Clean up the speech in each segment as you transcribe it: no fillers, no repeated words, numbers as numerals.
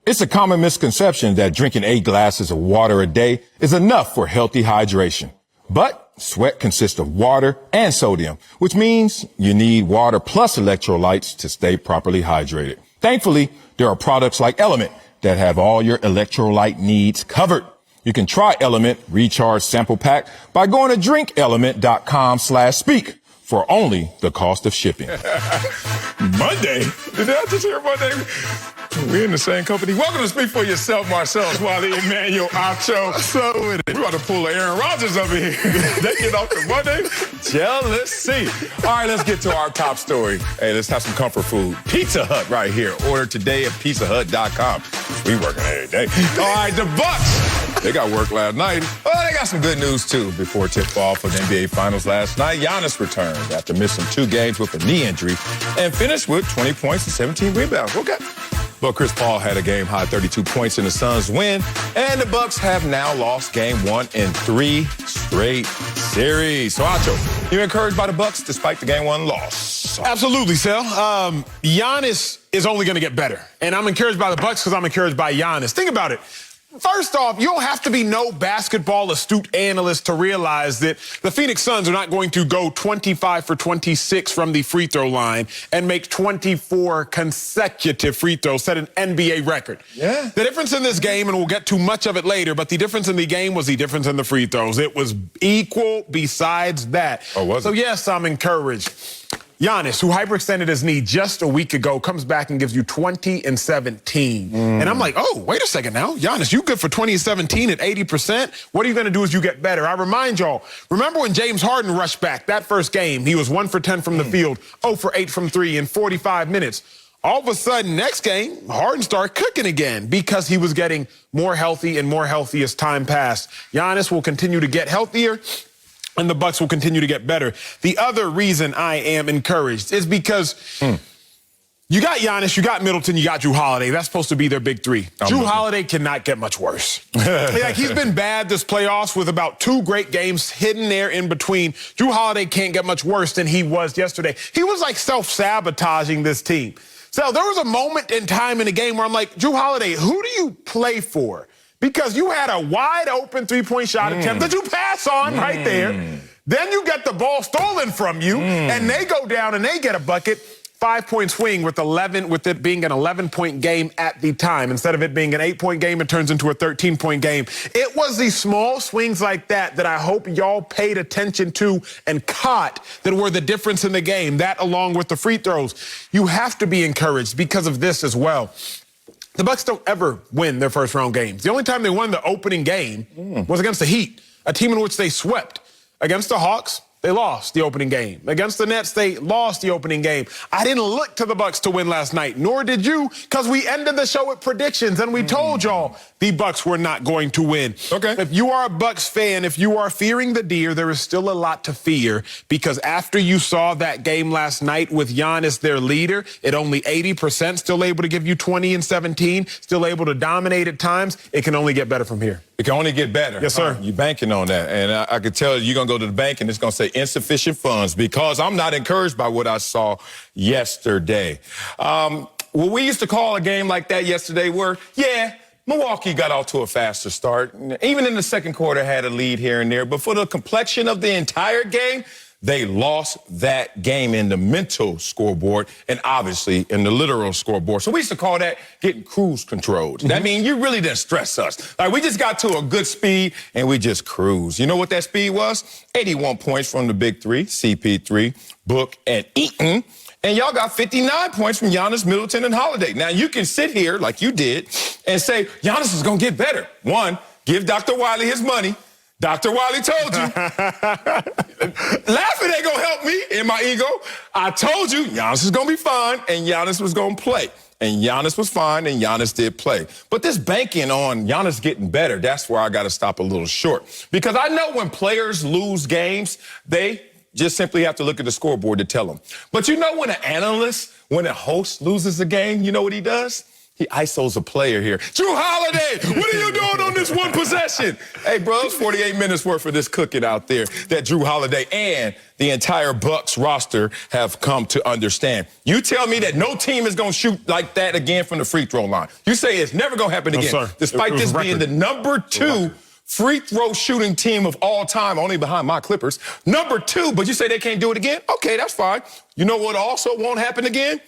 It's a common misconception that drinking 8 glasses of water a day is enough for healthy hydration. But sweat consists of water and sodium, which means you need water plus electrolytes to stay properly hydrated. Thankfully, there are products like Element that have all your electrolyte needs covered. You can try Element Recharge Sample Pack by going to drinkelement.com/speak for only the cost of shipping. Monday? Did I just hear Monday? We're in the same company. Welcome to Speak for Yourself, Marcellus Wiley, Emmanuel Acho. So with it. We're about to pull Aaron Rodgers over here. They get off the Monday. Jealousy. All right, let's get to our top story. Hey, let's have some comfort food. Pizza Hut right here. Order today at pizzahut.com. We working every day. All right, the Bucks. They got work last night. Well, they got some good news, too. Before tip-off for the NBA Finals last night, Giannis returned after missing 2 games with a knee injury and finished with 20 points and 17 rebounds. Okay. But Chris Paul had a game-high 32 points in the Suns' win, and the Bucks have now lost Game 1 in 3 straight series. So, Acho, you encouraged by the Bucks despite the Game 1 loss? Absolutely, Sal. Giannis is only going to get better, and I'm encouraged by the Bucks because I'm encouraged by Giannis. Think about it. First off, you don't have to be no basketball astute analyst to realize that the Phoenix Suns are not going to go 25 for 26 from the free throw line and make 24 consecutive free throws, set an NBA record. Yeah. The difference in this game, and we'll get to much of it later, but the difference in the game was the difference in the free throws. It was equal besides that. Oh, was it? So, yes, I'm encouraged. Giannis, who hyperextended his knee just a week ago, comes back and gives you 20 and 17. And I'm like, oh, wait a second now. Giannis, you good for 20 and 17 at 80%? What are you going to do as you get better? I remind y'all, remember when James Harden rushed back that first game? He was 1 for 10 from the field, 0 for 8 from 3 in 45 minutes. All of a sudden, next game, Harden started cooking again because he was getting more healthy and more healthy as time passed. Giannis will continue to get healthier, and the Bucks will continue to get better. The other reason I am encouraged is because you got Giannis, you got Middleton, you got Jrue Holiday. That's supposed to be their big 3. Jrue Holiday cannot get much worse. Like, he's been bad this playoffs with about 2 great games hidden there in between. Jrue Holiday can't get much worse than he was yesterday. He was like self-sabotaging this team. So there was a moment in time in the game where I'm like, Jrue Holiday, who do you play for? Because you had a wide-open 3-point shot attempt that you pass on right there. Then you get the ball stolen from you, and they go down and they get a bucket. 5-point swing with it being an 11-point game at the time. Instead of it being an 8-point game, it turns into a 13-point game. It was these small swings like that I hope y'all paid attention to and caught that were the difference in the game. That along with the free throws. You have to be encouraged because of this as well. The Bucks don't ever win their first-round games. The only time they won the opening game was against the Heat, a team in which they swept. Against the Hawks, they lost the opening game. Against the Nets, they lost the opening game. I didn't look to the Bucks to win last night, nor did you, because we ended the show with predictions, and we told y'all the Bucks were not going to win. Okay. If you are a Bucks fan, if you are fearing the deer, there is still a lot to fear, because after you saw that game last night with Giannis, their leader, at only 80%, still able to give you 20 and 17, still able to dominate at times, it can only get better from here. It can only get better. Yes, sir. You're banking on that. And I could tell you're going to go to the bank and it's going to say insufficient funds because I'm not encouraged by what I saw yesterday. What we used to call a game like that yesterday where, Milwaukee got off to a faster start. Even in the second quarter had a lead here and there. But for the complexion of the entire game, they lost that game in the mental scoreboard and obviously in the literal scoreboard. So we used to call that getting cruise controlled. That means you really didn't stress us. Like, we just got to a good speed and we just cruised. You know what that speed was? 81 points from the big 3, CP3, Book, and Ayton. And y'all got 59 points from Giannis, Middleton, and Holiday. Now, you can sit here like you did and say, Giannis is going to get better. 1, give Dr. Wiley his money. Dr. Wiley told you. Laughing ain't going to help me in my ego. I told you Giannis is going to be fine, and Giannis was going to play. And Giannis was fine, and Giannis did play. But this banking on Giannis getting better, that's where I got to stop a little short. Because I know when players lose games, they just simply have to look at the scoreboard to tell them. But you know when an analyst, when a host loses a game, you know what he does? He ISOs a player here. Drew Holiday, what are you doing on this one possession? Hey, bro, it's 48 minutes worth of this cooking out there that Drew Holiday and the entire Bucks roster have come to understand. You tell me that no team is going to shoot like that again from the free throw line. You say it's never going to happen again. Sir. Despite this being the number 2 free throw shooting team of all time, only behind my Clippers. Number 2, but you say they can't do it again? Okay, that's fine. You know what also won't happen again?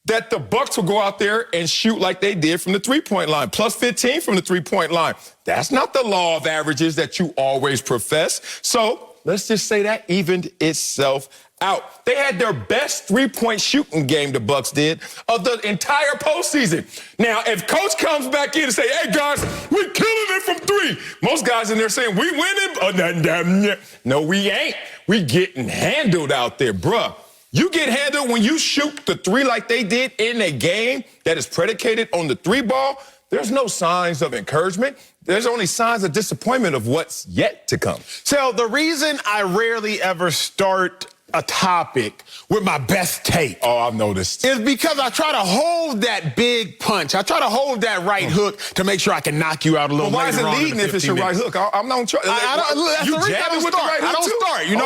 That the Bucks will go out there and shoot like they did from the three-point line, plus 15 from the three-point line. That's not the law of averages that you always profess. So let's just say that evened itself out. They had their best three-point shooting game, the Bucks did, of the entire postseason. Now, if Coach comes back in and say, hey, guys, we're killing it from 3, most guys in there saying, we winning. No, we ain't. We getting handled out there, bruh. You get handled when you shoot the 3 like they did in a game that is predicated on the 3 ball. There's no signs of encouragement. There's only signs of disappointment of what's yet to come. So the reason I rarely ever start a topic with my best take. Oh, I've noticed. Is because I try to hold that big punch. I try to hold that right hook to make sure I can knock you out a little Well, why is it later on leading if it's your right hook? I'm not trying. That's the reason I don't start. I don't start. You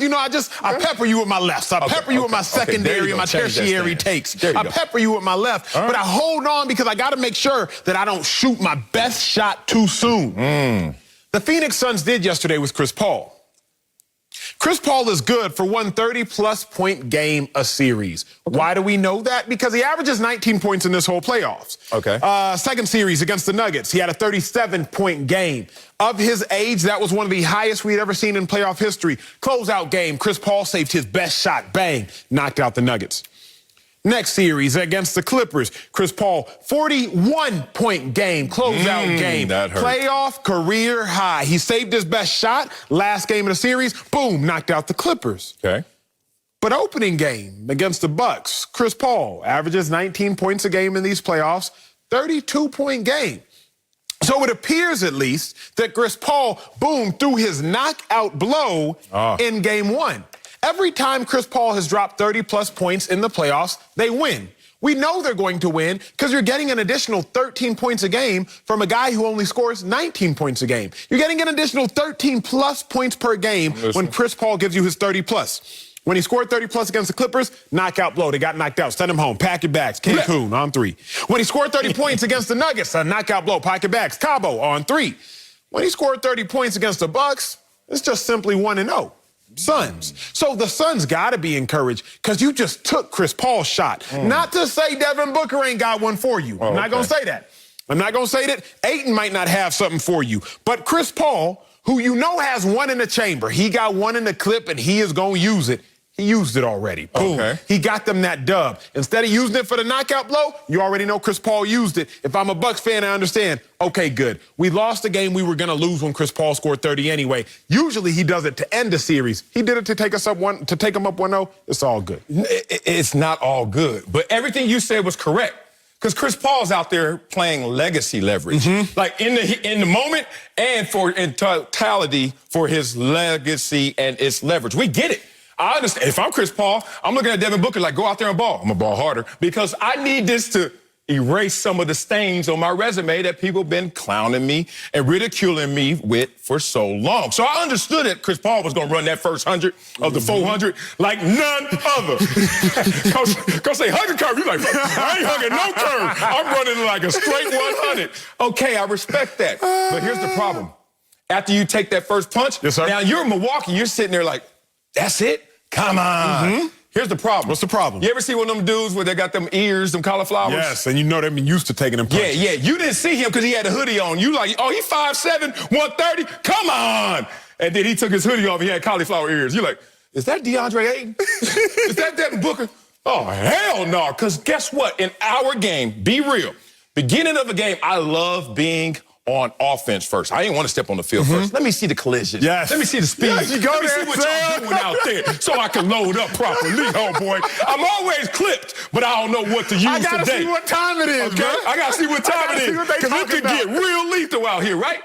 know, I pepper you with my lefts. I pepper you with my secondary and my tertiary takes. I pepper you with my left. But I hold on because I got to make sure that I don't shoot my best shot too soon. The Phoenix Suns did yesterday with Chris Paul. Chris Paul is good for 130-plus point game a series. Why do we know that? Because he averages 19 points in this whole playoffs. Okay. Second series against the Nuggets, he had a 37-point game. Of his age, that was one of the highest we'd ever seen in playoff history. Closeout game, Chris Paul saved his best shot. Bang, knocked out the Nuggets. Next series against the Clippers, Chris Paul, 41-point game, closeout game, playoff career high. He saved his best shot, last game of the series, boom, knocked out the Clippers. Okay. But opening game against the Bucks, Chris Paul averages 19 points a game in these playoffs, 32-point game. So it appears, at least, that Chris Paul, boom, threw his knockout blow in game 1. Every time Chris Paul has dropped 30-plus points in the playoffs, they win. We know they're going to win because you're getting an additional 13 points a game from a guy who only scores 19 points a game. You're getting an additional 13-plus points per game when Chris Paul gives you his 30-plus. When he scored 30-plus against the Clippers, knockout blow. They got knocked out. Send him home. Pack your bags. Cancun on 3. When he scored 30 points against the Nuggets, a knockout blow. Pack your bags. Cabo on 3. When he scored 30 points against the Bucks, it's just simply 1-0. Suns. So the Suns got to be encouraged because you just took Chris Paul's shot. Not to say Devin Booker ain't got one for you. I'm not going to say that. I'm not going to say that Ayton might not have something for you. But Chris Paul, who you know has one in the chamber, he got one in the clip and he is going to use it. He used it already. Boom. Okay. He got them that dub. Instead of using it for the knockout blow, you already know Chris Paul used it. If I'm a Bucks fan, I understand. Okay, good. We lost the game we were going to lose when Chris Paul scored 30 anyway. Usually he does it to end the series. He did it to take us up to take him up 1-0. It's all good. It's not all good, but everything you said was correct. Because Chris Paul's out there playing legacy leverage, like in the moment and in totality for his legacy and its leverage. We get it. I understand. If I'm Chris Paul, I'm looking at Devin Booker like, go out there and ball. I'm going to ball harder because I need this to erase some of the stains on my resume that people have been clowning me and ridiculing me with for so long. So I understood that Chris Paul was going to run that first 100 of the 400 like none other. Coach say, hug a curve. You're like, I ain't hugging no curve. I'm running like a straight 100. Okay, I respect that. But here's the problem. After you take that first punch, now you're in Milwaukee, you're sitting there like, that's it? Come on. Here's the problem. What's the problem? You ever see one of them dudes where they got them ears, them cauliflowers? Yes, and you know they've been used to taking them punches. Yeah. You didn't see him because he had a hoodie on. You like, oh, he 5'7", 130? Come on. And then he took his hoodie off. He had cauliflower ears. You're like, is that Deandre Ayton? Is that Devin Booker? Oh, hell no. Because guess what? In our game, be real. Beginning of a game, I love being on offense first. I didn't want to step on the field first. Let me see the collision. Yes. Let me see the speed. Yes, you go Let me see what y'all doing out there so I can load up properly, homeboy. I'm always clipped, but I don't know what to use today. I got to see what time it is, okay? I got to see what time it is because it could get real lethal out here, right?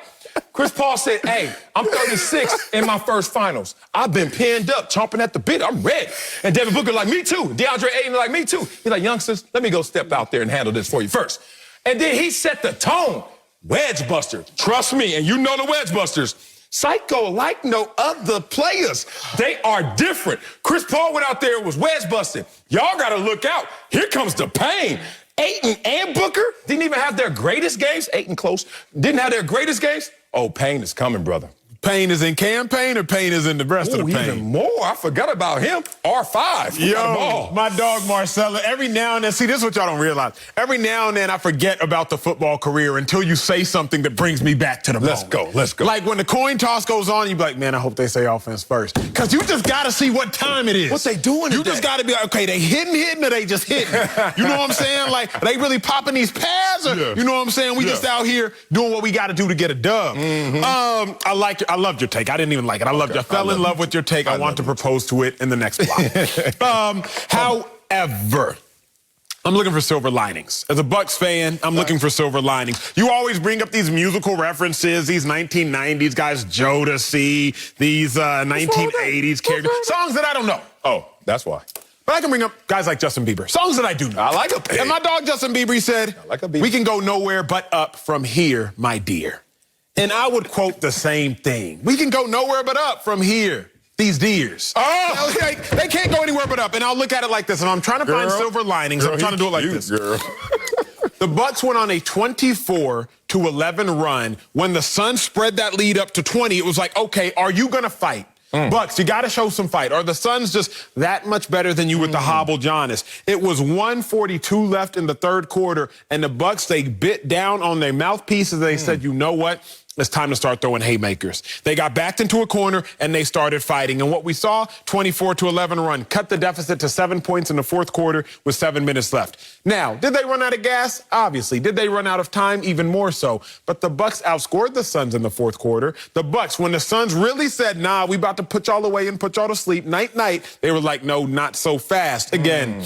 Chris Paul said, hey, I'm 36 in my first finals. I've been pinned up, chomping at the bit. I'm ready. And Devin Booker like, me too. DeAndre Ayton like, me too. He's like, youngsters, let me go step out there and handle this for you first. And then he set the tone. Wedge buster. Trust me, and you know the wedge busters. Psycho like no other players. They are different. Chris Paul went out there and was wedge busting. Y'all got to look out. Here comes the pain. Ayton and Booker didn't even have their greatest games. Ayton close. Didn't have their greatest games. Oh, pain is coming, brother. Pain is in campaign or pain is in the rest of the pain? Even more. I forgot about him. R5. Yo, my dog Marcella, every now and then, see, this is what y'all don't realize. Every now and then I forget about the football career until you say something that brings me back to the moment. Let's go. Like when the coin toss goes on, you be like, man, I hope they say offense first. Because you just got to see what time it is. What they doing You today? just got to be like, okay, they hitting or they just hitting? You know what I'm saying? Like, are they really popping these pads? Or, you know what I'm saying? We just out here doing what we got to do to get a dub. I loved your take. I didn't even like it. I loved it. I fell in love with your take. I want to propose to it in the next block. However, I'm looking for silver linings. As a Bucks fan, I'm looking for silver linings. You always bring up these musical references, these 1990s guys, Jodeci, these 1980s characters, songs that I don't know. Oh, that's why. But I can bring up guys like Justin Bieber, songs that I do know. I like a pig. And my dog Justin Bieber, he said, we can go nowhere but up from here, my dear. And I would quote the same thing. We can go nowhere but up from here, these deers. Oh! They can't go anywhere but up. And I'll look at it like this, and I'm trying to find silver linings. I'm trying to do it like this. The Bucks went on a 24-11 run. When the Suns spread that lead up to 20, it was like, okay, are you going to fight? Bucks, you got to show some fight. Are the Suns just that much better than you with the hobble Giannis? It was 1:42 left in the third quarter, and the Bucks, they bit down on their mouthpieces. They said, you know what? It's time to start throwing haymakers. They got backed into a corner, and they started fighting. And what we saw, 24-11 run, cut the deficit to 7 points in the fourth quarter with 7 minutes left. Now, did they run out of gas? Obviously. Did they run out of time? Even more so. But the Bucks outscored the Suns in the fourth quarter. The Bucks, when the Suns really said, nah, we about to put y'all away and put y'all to sleep, night, they were like, no, not so fast. Again,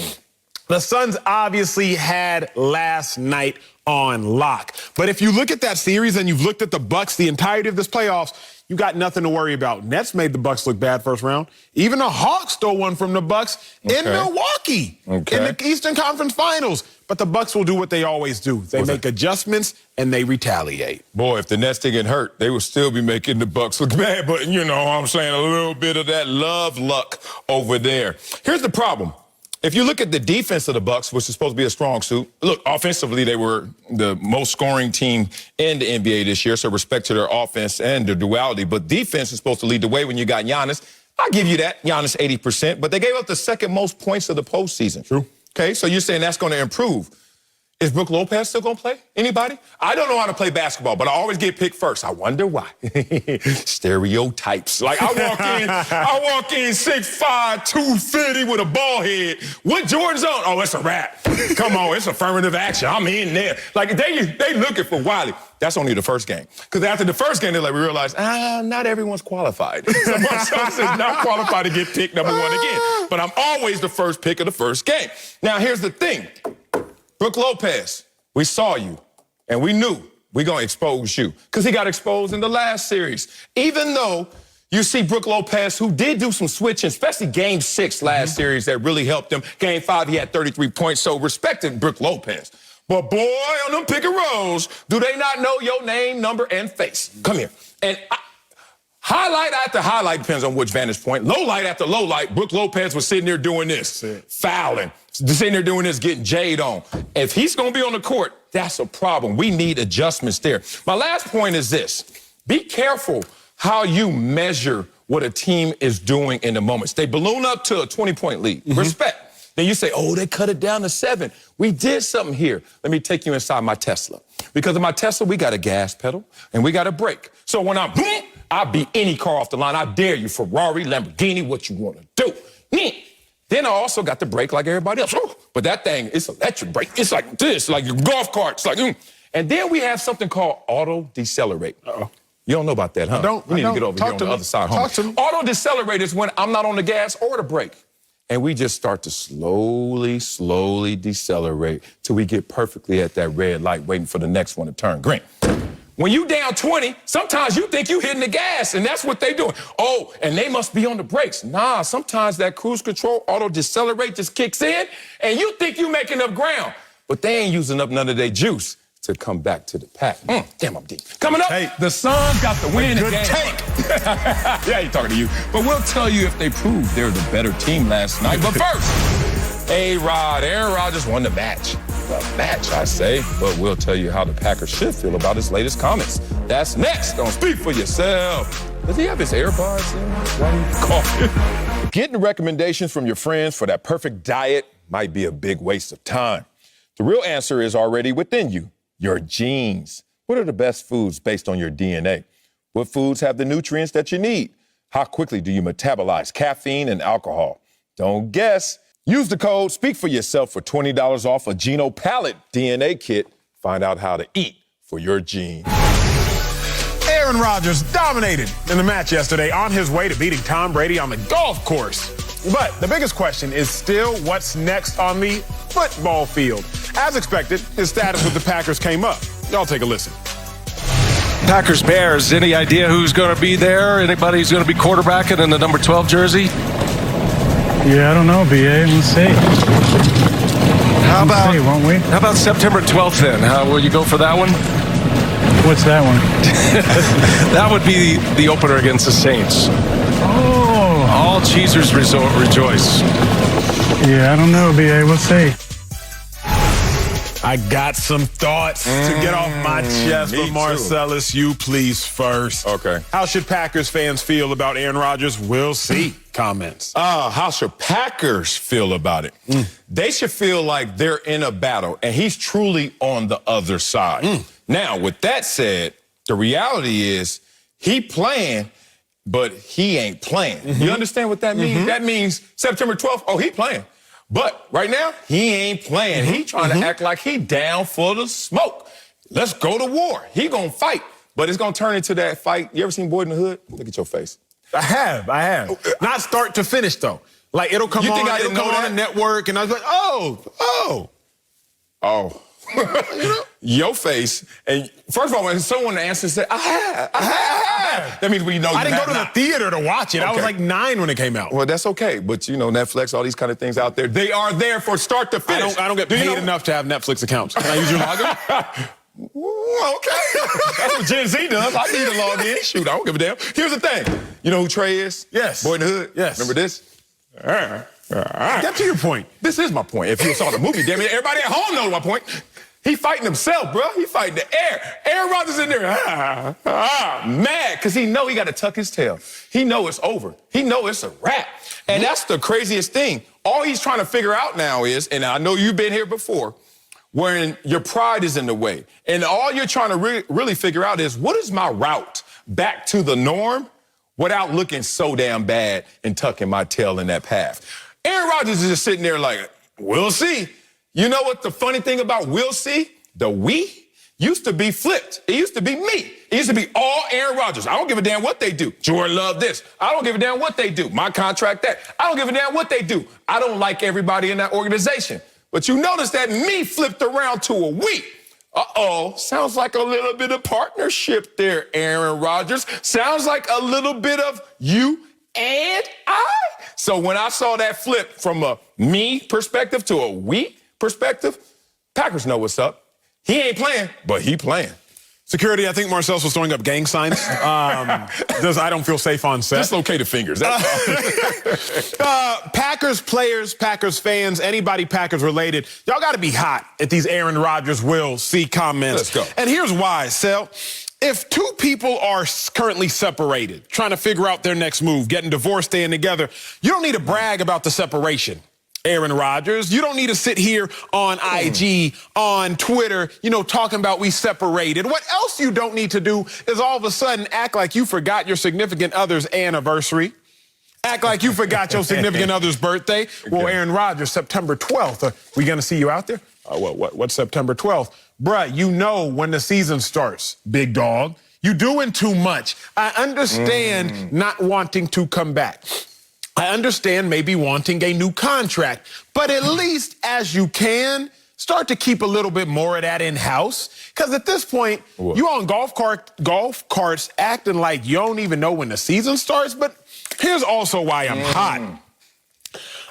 the Suns obviously had last night on lock. But if you look at that series and you've looked at the Bucks the entirety of this playoffs, you got nothing to worry about. Nets made the Bucks look bad first round. Even the Hawks stole one from the Bucks in Milwaukee in the Eastern Conference Finals. But the Bucks will do what they always do. They make adjustments and they retaliate. Boy, if the Nets didn't get hurt, they would still be making the Bucks look bad. But you know what I'm saying, a little bit of that love luck over there. Here's the problem. If you look at the defense of the Bucks, which is supposed to be a strong suit, look, offensively, they were the most scoring team in the NBA this year, so respect to their offense and their duality. But defense is supposed to lead the way when you got Giannis. I'll give you that, Giannis 80%, but they gave up the second most points of the postseason. True. Okay, so you're saying that's going to improve. Is Brook Lopez still going to play? Anybody? I don't know how to play basketball, but I always get picked first. I wonder why. Stereotypes. Like I walk in 6'5", 250 with a ball head. What Jordan's on? Oh, it's a wrap. Come on, it's affirmative action. I'm in there. Like they looking for Wiley. That's only the first game. Because after the first game, we realized, not everyone's qualified. Someone else is not qualified to get picked number one again. But I'm always the first pick of the first game. Now, here's the thing. Brook Lopez, we saw you, and we knew we're going to expose you because he got exposed in the last series. Even though you see Brook Lopez, who did do some switching, especially Game 6 last series that really helped him. Game 5, he had 33 points, so respected Brook Lopez. But boy, on them pick and rolls, do they not know your name, number, and face? Come here. And highlight after highlight, depends on which vantage point. Low light after low light, Brook Lopez was sitting there doing this, fouling. Sitting there doing this, getting Jade on. If he's going to be on the court, that's a problem. We need adjustments there. My last point is this. Be careful how you measure what a team is doing in the moments. They balloon up to a 20-point lead. Respect. Then you say, oh, they cut it down to 7. We did something here. Let me take you inside my Tesla. Because in my Tesla, we got a gas pedal and we got a brake. So when I'm boom, I beat any car off the line. I dare you, Ferrari, Lamborghini, what you want to do. Then I also got the brake like everybody else. But that thing, it's electric brake. It's like this, like your golf cart. It's like, And then we have something called auto decelerate. You don't know about that, huh? I don't. You need to get over here on the other side, Talk to me. Auto decelerate is when I'm not on the gas or the brake. And we just start to slowly decelerate till we get perfectly at that red light waiting for the next one to turn green. When you down 20, sometimes you think you hitting the gas, and that's what they doing. Oh, and they must be on the brakes. Nah, sometimes that cruise control auto decelerate just kicks in, and you think you making up ground, but they ain't using up none of their juice. to come back to the pack. Damn, I'm deep. Coming up, the Suns got the win Good again. take. Yeah, he's talking to you. But we'll tell you if they proved they're the better team last night. But first, Aaron Rodgers won the match. The match, I say. But we'll tell you how the Packers should feel about his latest comments. That's next. Don't speak for yourself. Does he have his AirPods in while he's coughing? Getting recommendations from your friends for that perfect diet might be a big waste of time. The real answer is already within you, your genes. What are the best foods based on your DNA? What foods have the nutrients that you need? How quickly do you metabolize caffeine and alcohol? Don't guess. Use the code Speak for Yourself for $20 off a Geno Palette DNA kit. Find out how to eat for your genes. Aaron Rodgers dominated in the match yesterday on his way to beating Tom Brady on the golf course. But the biggest question is still what's next on the football field. As expected, his status with the Packers came up. Y'all take a listen. Packers Bears, any idea who's going to be there? Anybody who's going to be quarterbacking in the number 12 jersey? Yeah, I don't know, BA. We'll see. How about, see, won't we? How about September 12th then? Will you go for that one? What's that one? That would be the opener against the Saints. Oh. All cheesers rejoice. Yeah, I don't know, BA. We'll see. I got some thoughts to get off my chest, but Marcellus, you please first. Okay. How should Packers fans feel about Aaron Rodgers? We'll see. Comments. How should Packers feel about it? They should feel like they're in a battle, and he's truly on the other side. Now, with that said, the reality is he playing, but he ain't playing. You understand what that means? That means September 12th, oh, he playing. But right now, he ain't playing. He trying to act like he down for the smoke. Let's go to war. He gonna fight, but it's gonna turn into that fight. You ever seen Boy in the Hood? Look at your face. I have. Not start to finish, though. Like, it'll come on the network, and I was like, oh. Your face, and first of all, when someone answers, say, I have. That means we know you I didn't have go to not. the theater to watch it. I was like 9 when it came out. Well, that's okay. But, you know, Netflix, all these kind of things out there, they are there for start to finish. I don't get paid enough to have Netflix accounts. Can I use your login? Okay. That's what Gen Z does. I need to log in. Shoot, I don't give a damn. Here's the thing. You know who Trae is? Yes. Boy in the Hood? Yes. Remember this? Get to your point. This is my point. If you saw the movie, damn it, everybody at home knows my point. He fighting himself, bro. He fighting the air. Aaron Rodgers in there, mad, because he know he got to tuck his tail. He know it's over. He know it's a wrap. And that's the craziest thing. All he's trying to figure out now is, and I know you've been here before, when your pride is in the way. And all you're trying to really figure out is, what is my route back to the norm without looking so damn bad and tucking my tail in that path? Aaron Rodgers is just sitting there like, we'll see. You know what the funny thing about we'll see? The we used to be flipped. It used to be me. It used to be all Aaron Rodgers. I don't give a damn what they do. Jordan Love this. I don't give a damn what they do. My contract that. I don't give a damn what they do. I don't like everybody in that organization. But you notice that me flipped around to a we. Uh-oh, sounds like a little bit of partnership there, Aaron Rodgers. Sounds like a little bit of you and I. So when I saw that flip from a me perspective to a we perspective, Packers know what's up. He ain't playing, but he playing. Security, I think Marcellus was throwing up gang signs. I don't feel safe on set. Dislocate the fingers. That's all. Packers players, Packers fans, anybody Packers related, y'all got to be hot at these Aaron Rodgers will see comments. Let's go. And here's why, Sel. If two people are currently separated, trying to figure out their next move, getting divorced, staying together, you don't need to brag about the separation. Aaron Rodgers, you don't need to sit here on IG, on Twitter, talking about we separated. What else you don't need to do is all of a sudden act like you forgot your significant other's anniversary. Act like you forgot your significant other's birthday. Well, Aaron Rodgers, September 12th. We going to see you out there? What's September 12th? Bruh, you know when the season starts, big dog. You doing too much. I understand not wanting to come back. I understand maybe wanting a new contract, but at least as you can, start to keep a little bit more of that in-house. Because at this point, you on golf carts acting like you don't even know when the season starts. But here's also why I'm hot.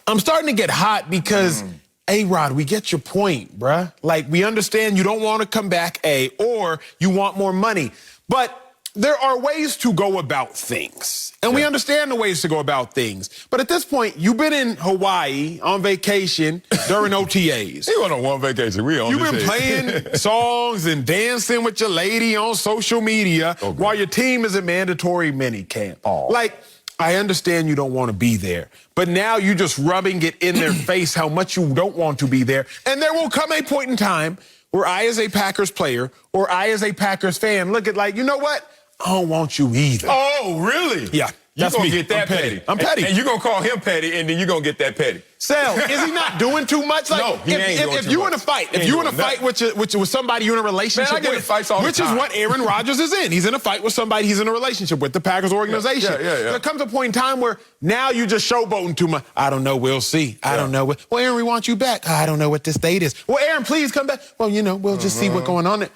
I'm starting to get hot because A-Rod, we get your point, bruh. Like, we understand you don't want to come back, or you want more money. But there are ways to go about things. And we understand the ways to go about things. But at this point, you've been in Hawaii on vacation during OTAs. He went on one vacation. You've been playing songs and dancing with your lady on social media while your team is in mandatory minicamp. Like, I understand you don't want to be there, but now you're just rubbing it in their face how much you don't want to be there. And there will come a point in time where I, as a Packers player, or I, as a Packers fan, look at like, you know what? I don't want you either. Oh, really? Yeah. You're going to get that petty. I'm petty. And you're going to call him petty, and then you're going to get that petty. Sal, is he not doing too much? Like, No, he ain't doing if too you're much. in a fight, He if ain't you're in a doing fight with somebody you're in a relationship Man, I get in with, fights all the which is time. what Aaron Rodgers is in. He's in a fight with somebody he's in a relationship with, the Packers organization. Yeah. There comes a point in time where now you just showboating too much. I don't know, we'll see. I don't know. Well, Aaron, we want you back. I don't know what this date is. Well, Aaron, please come back. Well, we'll just see what's going on there.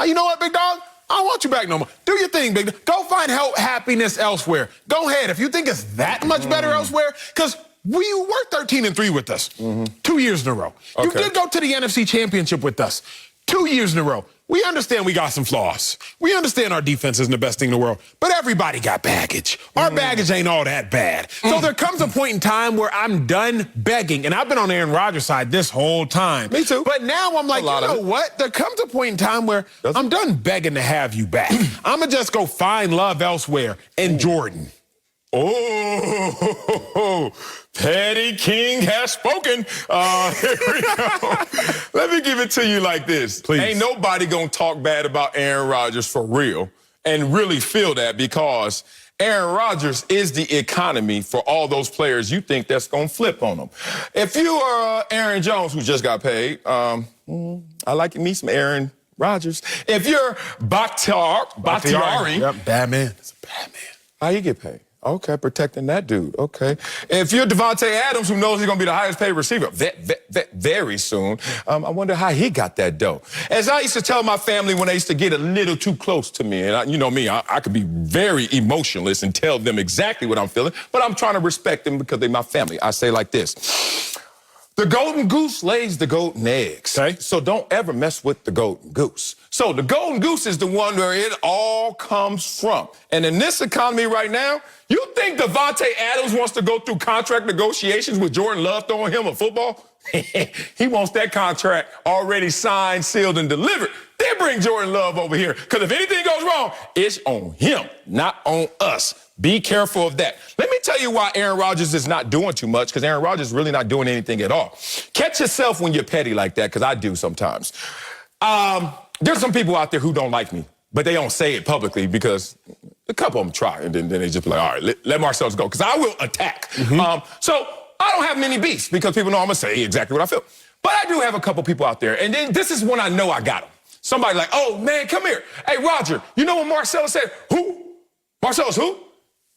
You know what, big dog? I don't want you back no more. Do your thing, big dog. Go find happiness elsewhere. Go ahead. If you think it's that much better elsewhere, because you were 13-3 with us 2 years in a row. You did go to the NFC Championship with us 2 years in a row. We understand we got some flaws. We understand our defense isn't the best thing in the world, but everybody got baggage. Our baggage ain't all that bad. So there comes a point in time where I'm done begging, and I've been on Aaron Rodgers' side this whole time. Me too. But now I'm like, you know what? There comes a point in time where I'm done begging to have you back. I'm going to just go find love elsewhere in Jordan. Oh, Petty King has spoken. Here we go. Let me give it to you like this. Please. Ain't nobody gonna talk bad about Aaron Rodgers for real and really feel that, because Aaron Rodgers is the economy for all those players you think that's gonna flip on them. If you are Aaron Jones, who just got paid, I like me some Aaron Rodgers. If you're Bakhtiari. Yep, bad man. It's a bad man. How you get paid? Okay, protecting that dude. Okay. If you're Devontae Adams, who knows he's going to be the highest paid receiver very soon, I wonder how he got that dough. As I used to tell my family when they used to get a little too close to me, and you know me, I could be very emotionless and tell them exactly what I'm feeling, but I'm trying to respect them because they're my family. I say like this: the golden goose lays the golden eggs. Okay. So don't ever mess with the golden goose. So the golden goose is the one where it all comes from. And in this economy right now, you think Devontae Adams wants to go through contract negotiations with Jordan Love throwing him a football? He wants that contract already signed, sealed, and delivered. Then bring Jordan Love over here. Because if anything goes wrong, it's on him, not on us. Be careful of that. Let me tell you why Aaron Rodgers is not doing too much, because Aaron Rodgers is really not doing anything at all. Catch yourself when you're petty like that, because I do sometimes. There's some people out there who don't like me, but they don't say it publicly because a couple of them try, and then they just be like, all right, let Marcellus go, because I will attack. So I don't have many beefs because people know I'm going to say exactly what I feel. But I do have a couple people out there, and then this is when I know I got them. Somebody like, oh, man, come here. Hey, Roger, you know what Marcellus said? Who? Marcellus who?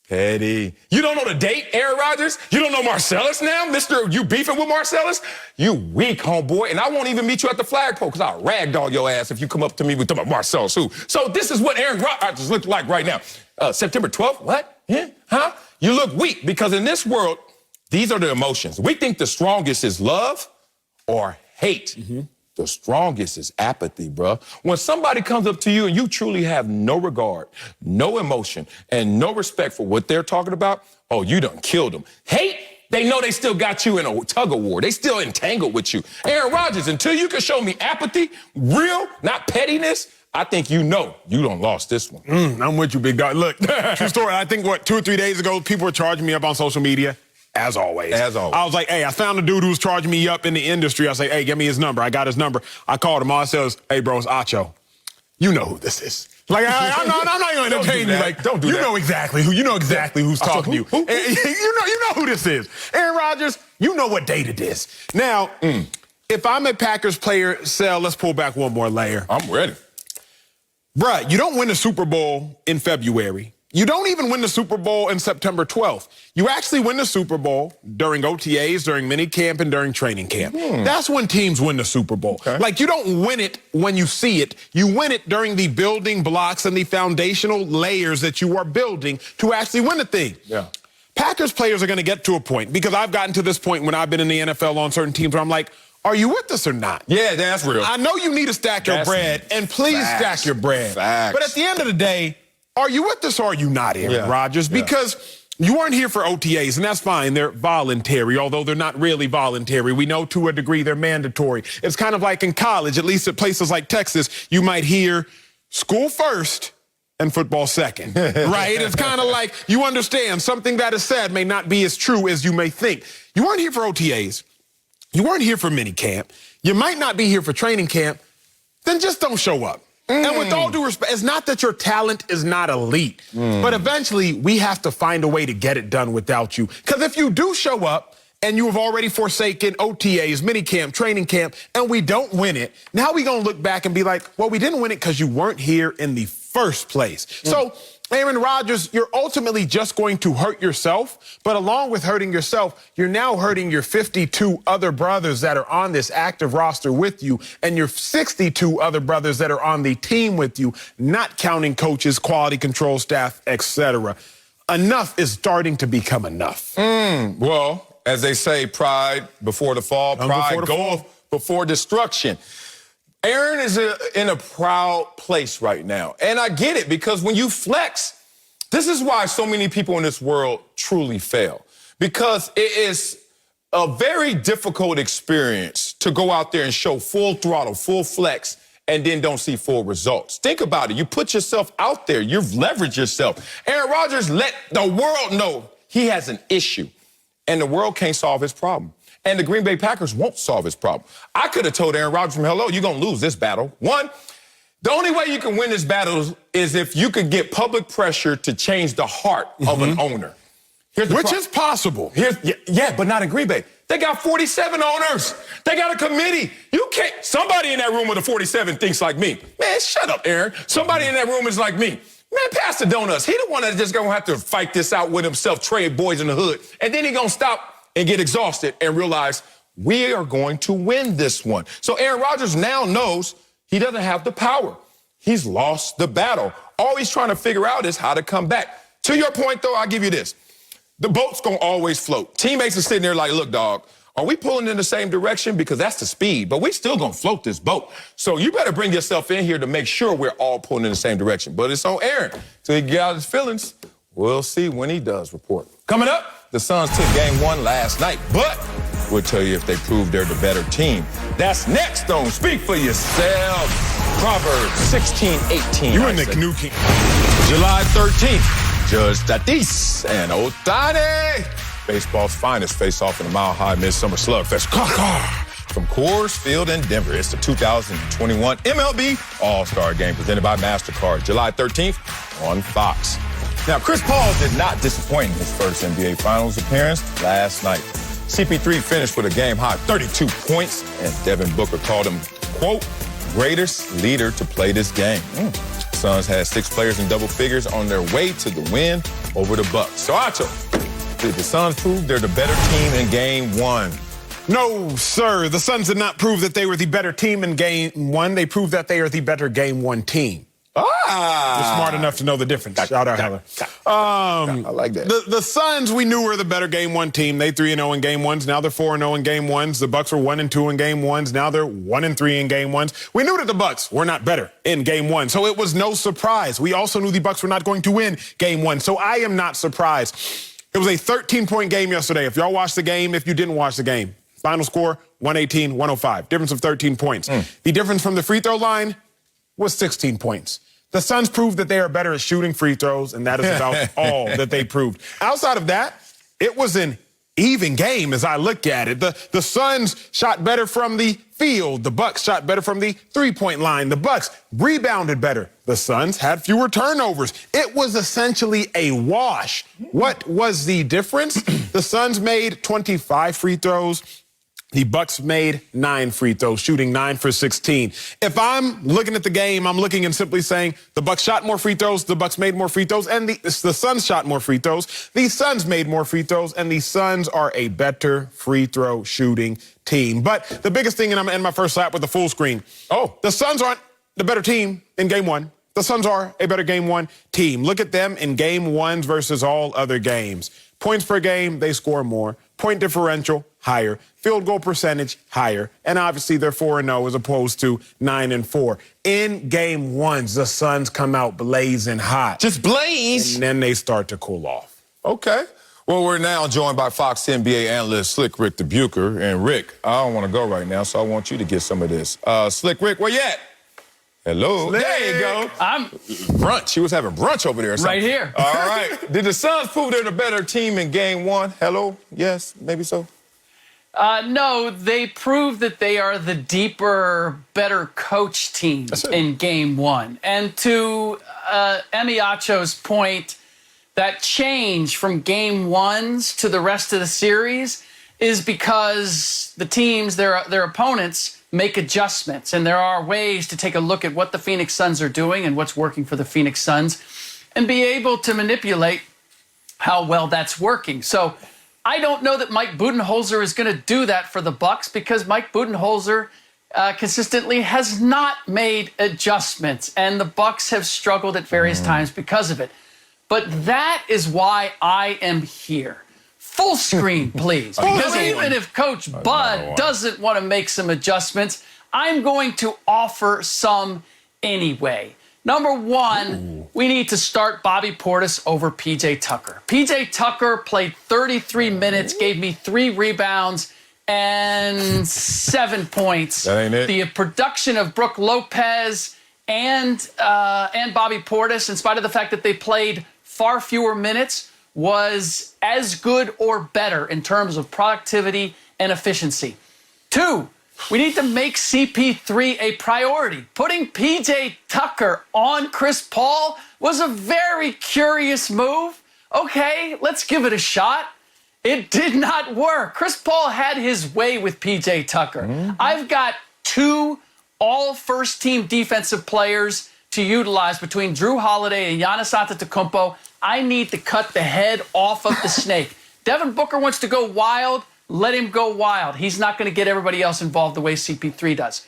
Petty. You don't know the date, Aaron Rodgers? You don't know Marcellus now? Mr. You beefing with Marcellus? You weak, homeboy. And I won't even meet you at the flagpole because I'll ragdoll your ass if you come up to me with Marcellus who. So this is what Aaron Rodgers looks like right now. September 12th? What? Yeah? Huh? You look weak because in this world, these are the emotions. We think the strongest is love or hate. The strongest is apathy, bro. When somebody comes up to you and you truly have no regard, no emotion, and no respect for what they're talking about, oh, you done killed them. Hate, they know they still got you in a tug of war. They still entangled with you. Aaron Rodgers, until you can show me apathy, real, not pettiness, I think you know you done lost this one. I'm with you, big dog. Look, true story. I think, 2 or 3 days ago, people were charging me up on social media. As always. As always. I was like, hey, I found a dude who was charging me up in the industry. I was like, hey, give me his number. I got his number. I called him. All I said was, hey, bro, it's Acho. You know who this is. Like, I'm not going to entertain you. Like, don't do that. You know exactly who's talking to you. Who? You know who this is. Aaron Rodgers, you know what date it is. Now, if I'm a Packers player, Sal, let's pull back one more layer. I'm ready. Bruh, you don't win the Super Bowl in February. You don't even win the Super Bowl in September 12th. You actually win the Super Bowl during OTAs, during minicamp, and during training camp. That's when teams win the Super Bowl. Okay. Like, you don't win it when you see it. You win it during the building blocks and the foundational layers that you are building to actually win the thing. Yeah. Packers players are going to get to a point, because I've gotten to this point when I've been in the NFL on certain teams where I'm like, Are you with us or not? Yeah, that's real. I know you need to stack your bread, and please stack your bread. Facts. But at the end of the day, are you with us or are you not, Aaron Rodgers? Because you weren't here for OTAs, and that's fine. They're voluntary, although they're not really voluntary. We know to a degree they're mandatory. It's kind of like in college, at least at places like Texas, you might hear school first and football second, right? It's kind of like you understand something that is said may not be as true as you may think. You weren't here for OTAs. You weren't here for minicamp. You might not be here for training camp. Then just don't show up. And with all due respect, it's not that your talent is not elite, but eventually we have to find a way to get it done without you. Because if you do show up and you have already forsaken OTAs, minicamp, training camp, and we don't win it, now we're going to look back and be like, well, we didn't win it because you weren't here in the first place. So, Aaron Rodgers, you're ultimately just going to hurt yourself, but along with hurting yourself, you're now hurting your 52 other brothers that are on this active roster with you and your 62 other brothers that are on the team with you, not counting coaches, quality control staff, etc. Enough is starting to become enough. Well, as they say, pride before the fall, pride goeth before destruction. Aaron is in a proud place right now. And I get it, because when you flex, this is why so many people in this world truly fail. Because it is a very difficult experience to go out there and show full throttle, full flex, and then don't see full results. Think about it. You put yourself out there. You've leveraged yourself. Aaron Rodgers let the world know he has an issue, and the world can't solve his problem. And the Green Bay Packers won't solve his problem. I could have told Aaron Rodgers from hello, you're going to lose this battle. One, the only way you can win this battle is if you could get public pressure to change the heart of an owner. Which is possible. Yeah, but not in Green Bay. They got 47 owners. They got a committee. You can't. Somebody in that room with the 47 thinks like me. Man, shut up, Aaron. Somebody in that room is like me. Man, pass the donuts. He the one that's just going to have to fight this out with himself, trade boys in the hood. And then he going to stop and get exhausted and realize we are going to win this one. So Aaron Rodgers now knows he doesn't have the power. He's lost the battle. All he's trying to figure out is how to come back. To your point, though, I'll give you this. The boat's going to always float. Teammates are sitting there like, look, dog, are we pulling in the same direction? Because that's the speed, but we still going to float this boat. So you better bring yourself in here to make sure we're all pulling in the same direction. But it's on Aaron. Till he get out his feelings, we'll see when he does report. Coming up, the Suns took game one last night, but we'll tell you if they prove they're the better team. That's next on Speak for Yourself. Proverbs 16:18. You and the new king. July 13th, Judge Tatis and Ohtani. Baseball's finest face off in the Mile High Midsummer Slugfest. From Coors Field in Denver. It's the 2021 MLB All-Star Game presented by MasterCard. July 13th on Fox. Now, Chris Paul did not disappoint in his first NBA Finals appearance last night. CP3 finished with a game-high 32 points, and Devin Booker called him, quote, greatest leader to play this game. Suns had 6 players in double figures on their way to the win over the Bucks. So, Acho, did the Suns prove they're the better team in game one? No, sir. The Suns did not prove that they were the better team in game one. They proved that they are the better game one team. You're smart enough to know the difference. Shout out, Heller. I like that. The Suns, we knew were the better game one team. They 3-0 in game ones. Now they're 4-0 in game ones. The Bucks were 1-2 in game ones. Now they're 1-3 in game ones. We knew that the Bucks were not better in game one, so it was no surprise. We also knew the Bucks were not going to win game one, so I am not surprised. It was a 13-point game yesterday. If y'all watched the game, if you didn't watch the game, final score 118-105. Difference of 13 points. The difference from the free throw line was 16 points. The Suns proved that they are better at shooting free throws, and that is about all that they proved. Outside of that, it was an even game as I look at it. The Suns shot better from the field. The Bucks shot better from the three-point line. The Bucks rebounded better. The Suns had fewer turnovers. It was essentially a wash. What was the difference? The Suns made 25 free throws. The Bucks made 9 free throws, shooting 9 for 16. If I'm looking at the game, I'm looking and simply saying the Bucks shot more free throws, the Bucks made more free throws, and the Suns shot more free throws. The Suns made more free throws, and the Suns are a better free throw shooting team. But the biggest thing, and I'm in my first lap with the full screen. The Suns aren't the better team in game one. The Suns are a better game one team. Look at them in game ones versus all other games. Points per game, they score more. point differential, higher. Field goal percentage, higher. And obviously, they're 4-0 as opposed to 9-4. In game ones, the Suns come out blazing hot. Just blaze. And then they start to cool off. Okay. Well, we're now joined by Fox NBA analyst Slick Rick the Bucher. And Rick, I don't want to go right now, so I want you to get some of this. Slick Rick, where you at? Hello. Slick. There you go. I'm Brunch. She was having brunch over there or something. right here. All right. Did the Suns prove they're the better team in game one? Hello? Yes, maybe so? No, they proved that they are the deeper, better coach team in game one. And to Wiley Acho's point, that change from game ones to the rest of the series is because the teams, their opponents, make adjustments. And there are ways to take a look at what the Phoenix Suns are doing and what's working for the Phoenix Suns and be able to manipulate how well that's working. So I don't know that Mike Budenholzer is going to do that for the Bucks because Mike Budenholzer consistently has not made adjustments, and the Bucks have struggled at various times because of it. But that is why I am here. Full screen, please. Because even if Coach Bud doesn't want to make some adjustments, I'm going to offer some anyway. Number one, we need to start Bobby Portis over P.J. Tucker. P.J. Tucker played 33 minutes, gave me 3 rebounds and 7 points. That ain't it. The production of Brook Lopez and Bobby Portis, in spite of the fact that they played far fewer minutes, was as good or better in terms of productivity and efficiency. 2, we need to make CP3 a priority. Putting P.J. Tucker on Chris Paul was a very curious move. Okay, let's give it a shot. It did not work. Chris Paul had his way with P.J. Tucker. I've got 2 all-first-team defensive players to utilize between Drew Holiday and Giannis Antetokounmpo. I need to cut the head off of the snake. Devin Booker wants to go wild. Let him go wild. He's not going to get everybody else involved the way CP3 does.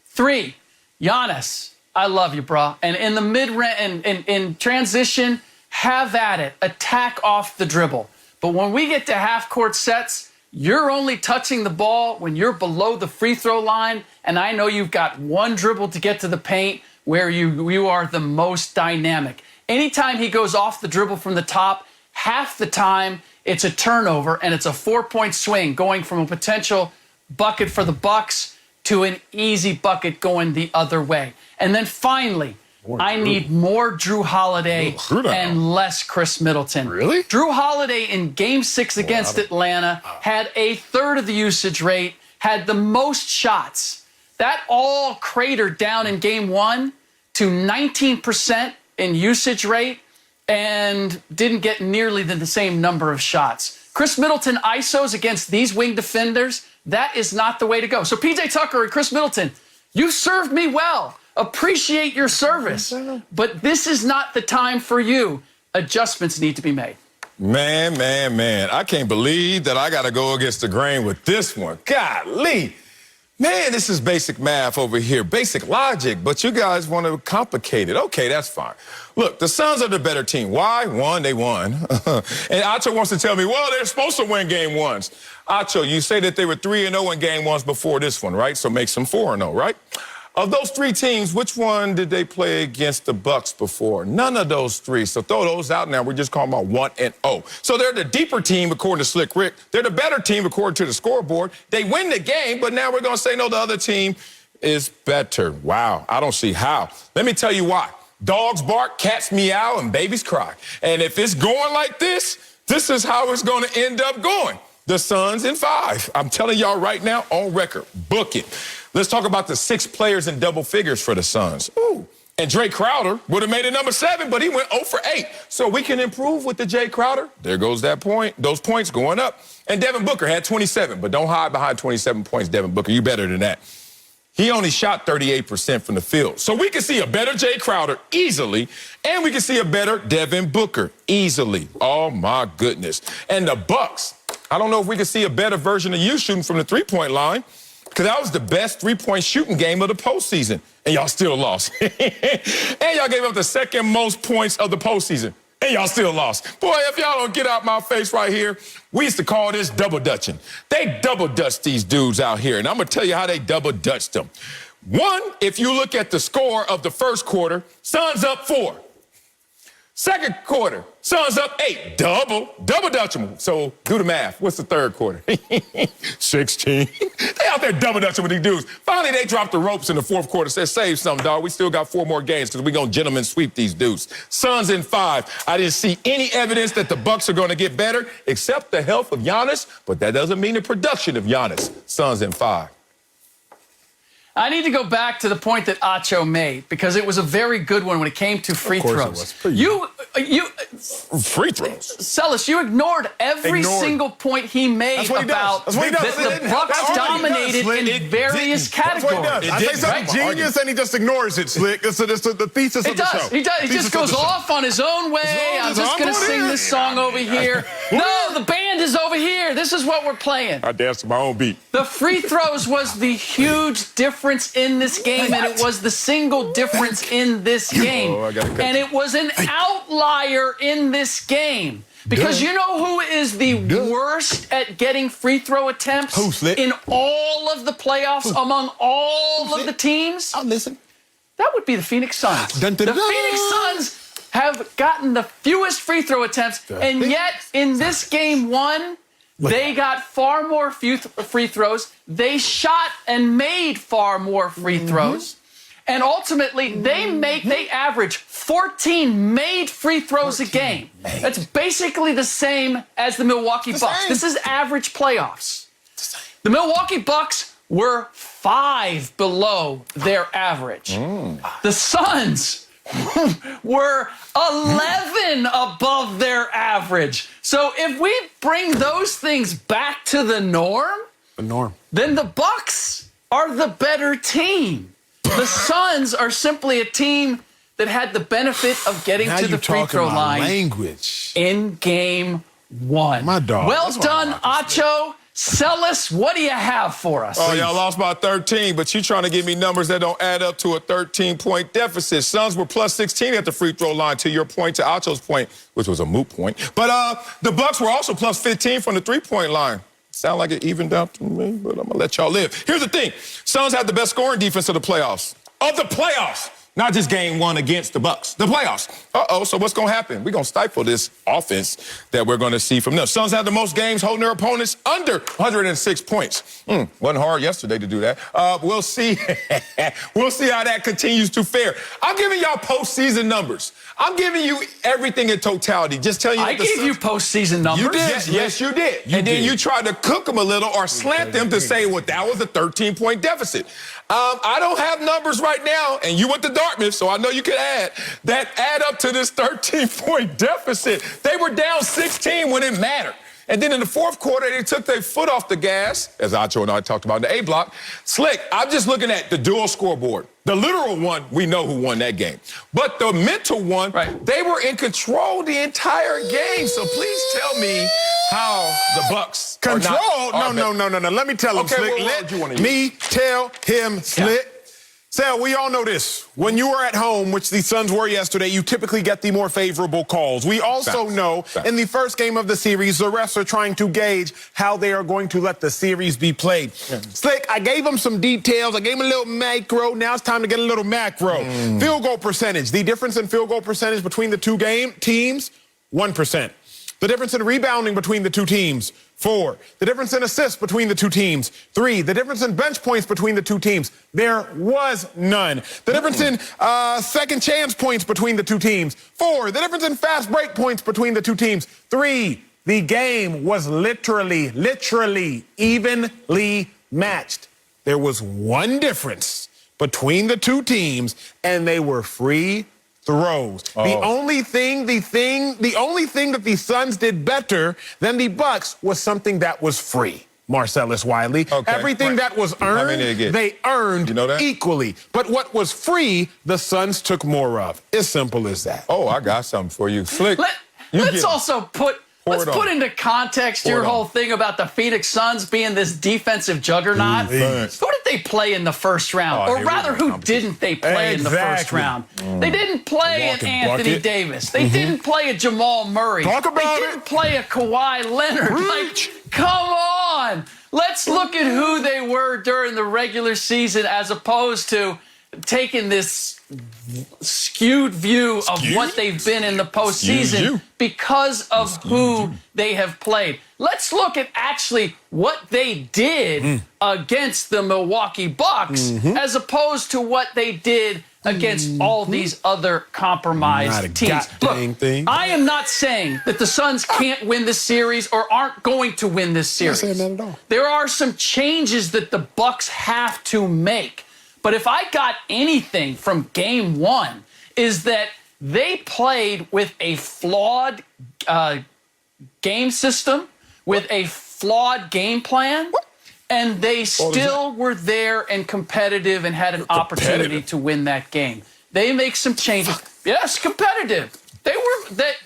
3, Giannis, I love you, bro. And in the mid-range, in transition, have at it. Attack off the dribble. But when we get to half-court sets, you're only touching the ball when you're below the free throw line, and I know you've got 1 dribble to get to the paint where you are the most dynamic. Anytime he goes off the dribble from the top, half the time it's a turnover and it's a 4-point swing going from a potential bucket for the Bucks to an easy bucket going the other way. And then finally, I need more Drew Holiday and less Chris Middleton. Really? Drew Holiday in Game 6 against Atlanta had a third of the usage rate, had the most shots. That all cratered down in Game 1 to 19% in usage rate and didn't get nearly the same number of shots. Chris Middleton ISOs against these wing defenders, that is not the way to go. So P.J. Tucker and Chris Middleton, you served me well. Appreciate your service. But this is not the time for you. Adjustments need to be made. Man. I can't believe that I got to go against the grain with this one. Golly. Man, this is basic math over here, basic logic, but you guys want to complicate it. Okay, that's fine. Look, the Suns are the better team. Why? One, they won. And Acho wants to tell me, well, they're supposed to win game ones. Acho, you say that they were 3-0 in game ones before this one, right? So makes them 4-0, right? Of those 3 teams, which one did they play against the Bucks before? None of those 3. So throw those out now. We're just calling about 1-0. So they're the deeper team, according to Slick Rick. They're the better team, according to the scoreboard. They win the game, but now we're going to say, no, the other team is better. Wow, I don't see how. Let me tell you why. Dogs bark, cats meow, and babies cry. And if it's going like this is how it's going to end up going. The Suns in 5. I'm telling y'all right now, on record, book it. Let's talk about the 6 players in double figures for the Suns. Ooh. And Jay Crowder would have made it number 7, but he went 0 for 8. So we can improve with the Jay Crowder. There goes that point. Those points going up. And Devin Booker had 27, but don't hide behind 27 points, Devin Booker. You better than that. He only shot 38% from the field. So we can see a better Jay Crowder easily, and we can see a better Devin Booker easily. Oh, my goodness. And the Bucks, I don't know if we can see a better version of you shooting from the three-point line, because that was the best three-point shooting game of the postseason, and y'all still lost. And y'all gave up the 2nd most points of the postseason. And y'all still lost. Boy, if y'all don't get out my face right here, we used to call this double dutching. They double dutched these dudes out here, and I'm going to tell you how they double dutched them. One, if you look at the score of the first quarter, Suns up 4. Second quarter, Suns up 8. Double dutch them. So do the math. What's the third quarter? 16. They out there double dutching with these dudes. Finally, they dropped the ropes in the fourth quarter. Said, save something, dog. We still got 4 more games because we're going to gentlemen sweep these dudes. Suns in 5. I didn't see any evidence that the Bucks are going to get better except the health of Giannis, but that doesn't mean the production of Giannis. Suns in 5. I need to go back to the point that Acho made because it was a very good one when it came to free throws. You free throws. Celis, you ignored every single point he made about that the Bucks dominated in various categories. I say something genius and he just ignores it, Slick. It's the thesis of the show. He does. He just goes off on his own way. I'm just going to sing this song over here. No, the band is over here. This is what we're playing. I danced to my own beat. The free throws was the huge difference in this game, and it was the single difference in this game. And it was an outlier in this game. Because you know who is the worst at getting free throw attempts in all of the playoffs among all of the teams? I'll listen. That would be the Phoenix Suns. The Phoenix Suns have gotten the fewest free throw attempts, and yet in this game 1, they got far more free throws. They shot and made far more free throws. And ultimately, they average 14 made free throws a game. That's basically the same as the Milwaukee Bucks. This is average playoffs. The Milwaukee Bucks were 5 below their average. The Suns were 11 above their average. So if we bring those things back to the norm, then the Bucks are the better team. The Suns are simply a team that had the benefit of getting to the free throw line in game 1. My dog. Well done, Acho. Celis, what do you have for us? Oh, y'all lost by 13, but you trying to give me numbers that don't add up to a 13-point deficit. Suns were plus 16 at the free throw line, to your point, to Acho's point, which was a moot point. But the Bucks were also plus 15 from the three-point line. Sound like it evened out to me, but I'm going to let y'all live. Here's the thing. Suns had the best scoring defense of the playoffs. Of the playoffs! Not just game 1 against the Bucks. The playoffs. So what's going to happen? We're going to stifle this offense that we're going to see from them. Suns had the most games holding their opponents under 106 points. Wasn't hard yesterday to do that. We'll see. We'll see how that continues to fare. I'm giving y'all postseason numbers. I'm giving you everything in totality. Just telling you. I gave you postseason numbers. You did. Yes, you did. Then you tried to cook them a little or slant them to say, well, that was a 13-point deficit. I don't have numbers right now, and you went to Dartmouth, so I know you could add up to this 13-point deficit. They were down 16 when it mattered. And then in the fourth quarter, they took their foot off the gas, as Acho and I talked about in the A block. Slick, I'm just looking at the dual scoreboard. The literal one, we know who won that game. But the mental one, they were in control the entire game. So please tell me how the Bucks control? No. Let me tell him, Slick. Let me tell him, Slick. Sal, we all know this. When you are at home, which the Suns were yesterday, you typically get the more favorable calls. We also know in the first game of the series, the refs are trying to gauge how they are going to let the series be played. Slick, I gave him some details. I gave him a little micro. Now it's time to get a little macro. Field goal percentage. The difference in field goal percentage between the two teams, 1%. The difference in rebounding between the two teams, 4. The difference in assists between the two teams, 3. The difference in bench points between the two teams, there was none. The difference in second chance points between the two teams, 4. The difference in fast break points between the two teams, 3. The game was literally evenly matched. There was one difference between the two teams, and they were free throws. The only thing that the Suns did better than the Bucks was something that was free. Marcellus Wiley. Everything that was earned, they earned equally. But what was free, the Suns took more of. As simple as that. Oh, I got something for you. Slick. Let's also put into context your whole thing about the Phoenix Suns being this defensive juggernaut. Who did they play in the first round? Or rather, who didn't they play in the first round? They didn't play an Anthony Davis. They didn't play a Jamal Murray. Talk about they didn't play a Kawhi Leonard. Like, come on. Let's look at who they were during the regular season as opposed to taking this skewed view of what they've been in the postseason because of who they have played. Let's look at actually what they did against the Milwaukee Bucks as opposed to what they did against all these other compromised teams. Look, I am not saying that the Suns can't win this series or aren't going to win this series. I'm not saying that at all. There are some changes that the Bucks have to make. But if I got anything from game one, is that they played with a flawed game system, with a flawed game plan, and they still were there and competitive and had an opportunity to win that game. They make some changes. Yes, competitive.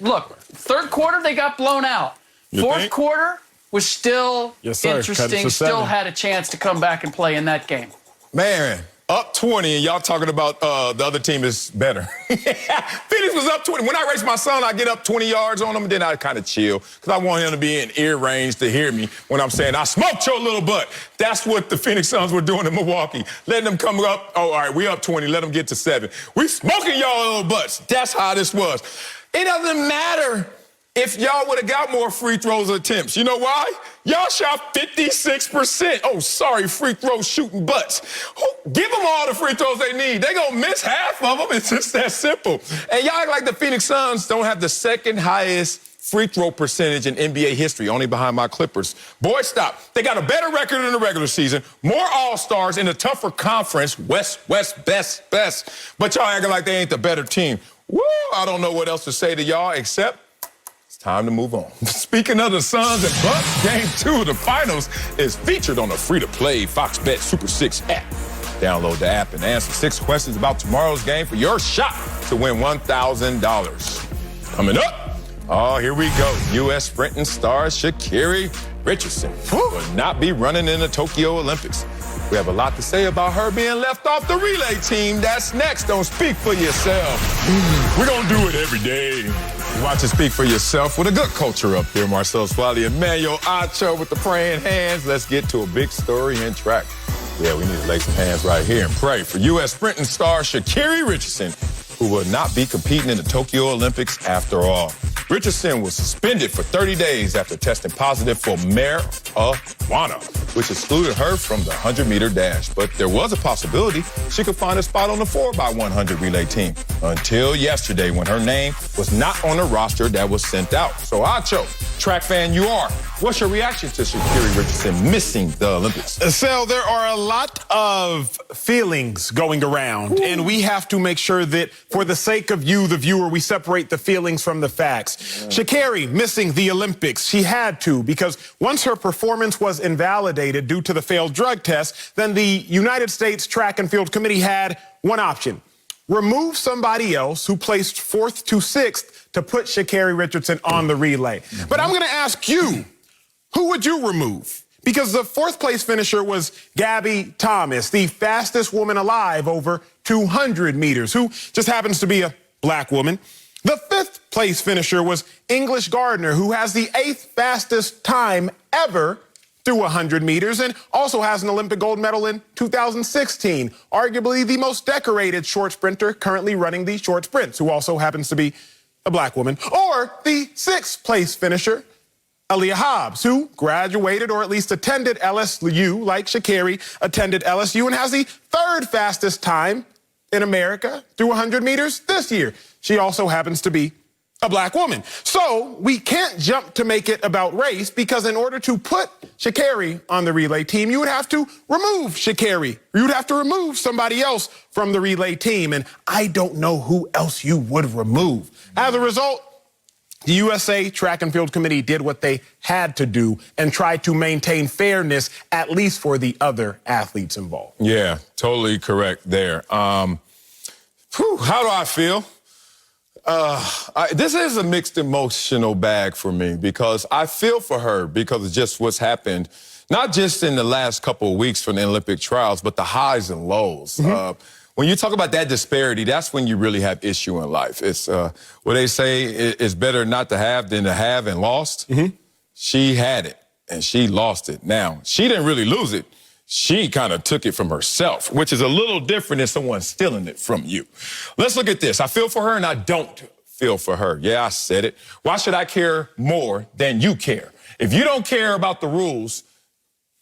Look, third quarter, they got blown out. Fourth quarter was still interesting, still had a chance to come back and play in that game. Man, up 20, and y'all talking about the other team is better. Phoenix was up 20. When I race my son, I get up 20 yards on him, and then I kind of chill because I want him to be in ear range to hear me when I'm saying, I smoked your little butt. That's what the Phoenix Suns were doing in Milwaukee. Letting them come up. Oh, all right, we up 20. Let them get to 7. We smoking y'all little butts. That's how this was. It doesn't matter if y'all would have got more free throws attempts. You know why? Y'all shot 56%. Oh, sorry, free throw shooting butts. Give them all the free throws they need. They gonna miss half of them. It's just that simple. And y'all act like the Phoenix Suns don't have the second highest free throw percentage in NBA history, only behind my Clippers. Boy, stop. They got a better record in the regular season, more All-Stars in a tougher conference, West, best. But y'all acting like they ain't the better team. Woo, I don't know what else to say to y'all except time to move on. Speaking of the Suns and Bucks, Game 2 of the Finals is featured on the free-to-play Fox Bet Super 6 app. Download the app and answer 6 questions about tomorrow's game for your shot to win $1,000. Coming up, here we go. U.S. sprinting star Sha'Carri Richardson will not be running in the Tokyo Olympics. We have a lot to say about her being left off the relay team. That's next on Speak for Yourself. We're going to do it every day. Watch it Speak for Yourself with a good culture up there. Marcellus Wiley and Wiley Acho with the praying hands. Let's get to a big story in track. Yeah, we need to lay some hands right here and pray for U.S. sprinting star Sha'Carri Richardson, who will not be competing in the Tokyo Olympics after all. Richardson was suspended for 30 days after testing positive for marijuana, which excluded her from the 100-meter dash. But there was a possibility she could find a spot on the 4x100 relay team until yesterday when her name was not on the roster that was sent out. So, Acho, track fan you are, what's your reaction to Sha'Carri Richardson missing the Olympics? Sel, there are a lot of feelings going around, and we have to make sure that for the sake of you, the viewer, we separate the feelings from the facts. Sha'Carri missing the Olympics. She had to, because once her performance was invalidated due to the failed drug test, then the United States Track and Field Committee had one option: remove somebody else who placed 4th to 6th to put Sha'Carri Richardson on the relay. But I'm going to ask you, who would you remove? Because the 4th place finisher was Gabby Thomas, the fastest woman alive over 200 meters, who just happens to be a black woman. The 5th place finisher was English Gardner, who has the 8th fastest time ever through 100 meters and also has an Olympic gold medal in 2016, arguably the most decorated short sprinter currently running the short sprints, who also happens to be a black woman. Or the 6th place finisher, Aaliyah Hobbs, who graduated or at least attended LSU, like Sha'Carri attended LSU, and has the 3rd fastest time in America through 100 meters this year. She also happens to be a black woman. So we can't jump to make it about race, because in order to put Sha'Carri on the relay team, you would have to remove Sha'Carri. You would have to remove somebody else from the relay team, and I don't know who else you would remove. As a result, the USA Track and Field Committee did what they had to do and tried to maintain fairness, at least for the other athletes involved. Yeah, totally correct there. How do I feel? This is a mixed emotional bag for me because I feel for her because of just what's happened, not just in the last couple of weeks from the Olympic trials, but the highs and lows. When you talk about that disparity, that's when you really have issue in life. It's what they say, it's better not to have than to have and lost. She had it, and she lost it. Now, she didn't really lose it. She kind of took it from herself, which is a little different than someone stealing it from you. Let's look at this. I feel for her, and I don't feel for her. Yeah, I said it. Why should I care more than you care? If you don't care about the rules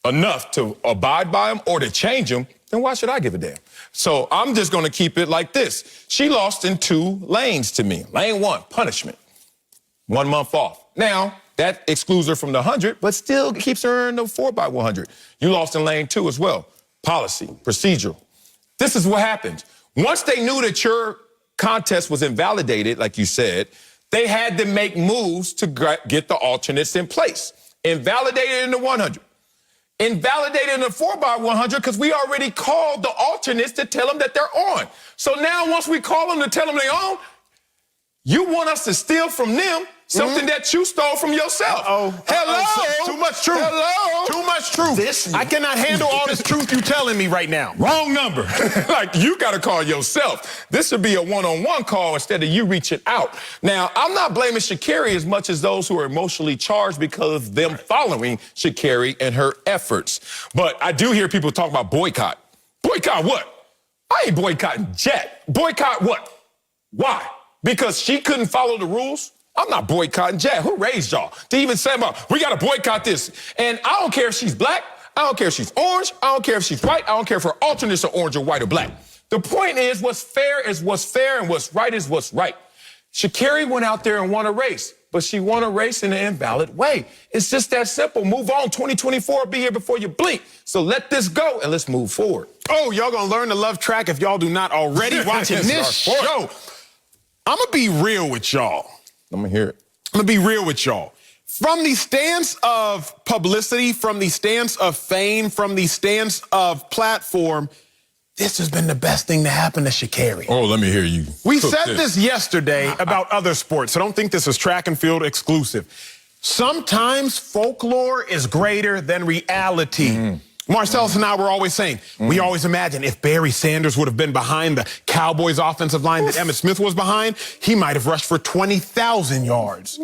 enough to abide by them or to change them, then why should I give a damn? So I'm just going to keep it like this. She lost in 2 lanes to me. Lane 1, punishment. 1 month off. Now, that excludes her from the 100, but still keeps her in the 4x100. You lost in lane 2 as well. Policy, procedural. This is what happened. Once they knew that your contest was invalidated, like you said, they had to make moves to get the alternates in place. Invalidated in the 100. Invalidated in the 4x100 because we already called the alternates to tell them that they're on. So now once we call them to tell them they're on, you want us to steal from them something that you stole from yourself. Hello? Too much truth. Hello? Too much truth. I cannot handle all this truth you telling me right now. Wrong number. Like, you got to call yourself. This should be a one-on-one call instead of you reaching out. Now, I'm not blaming Sha'Carri as much as those who are emotionally charged because of them following Sha'Carri and her efforts. But I do hear people talk about boycott. Boycott what? I ain't boycotting Jack. Boycott what? Why? Because she couldn't follow the rules? I'm not boycotting Jack. Who raised y'all to even say about, we got to boycott this? And I don't care if she's black. I don't care if she's orange. I don't care if she's white. I don't care if her alternates are orange or white or black. The point is what's fair and what's right is what's right. Sha'Carri went out there and won a race, but she won a race in an invalid way. It's just that simple. Move on. 2024 will be here before you blink. So let this go and let's move forward. Oh, y'all going to learn to love track if y'all do not already watching this show. I'm going to be real with y'all. Let me hear it. I'm going to be real with y'all. From the stance of publicity, from the stance of fame, from the stance of platform, this has been the best thing to happen to Sha'Carri. Oh, let me hear you. We said this yesterday about other sports, so don't think this is track and field exclusive. Sometimes folklore is greater than reality. Marcellus and I were always saying, we always imagine if Barry Sanders would have been behind the Cowboys offensive line that Emmitt Smith was behind, he might have rushed for 20,000 yards.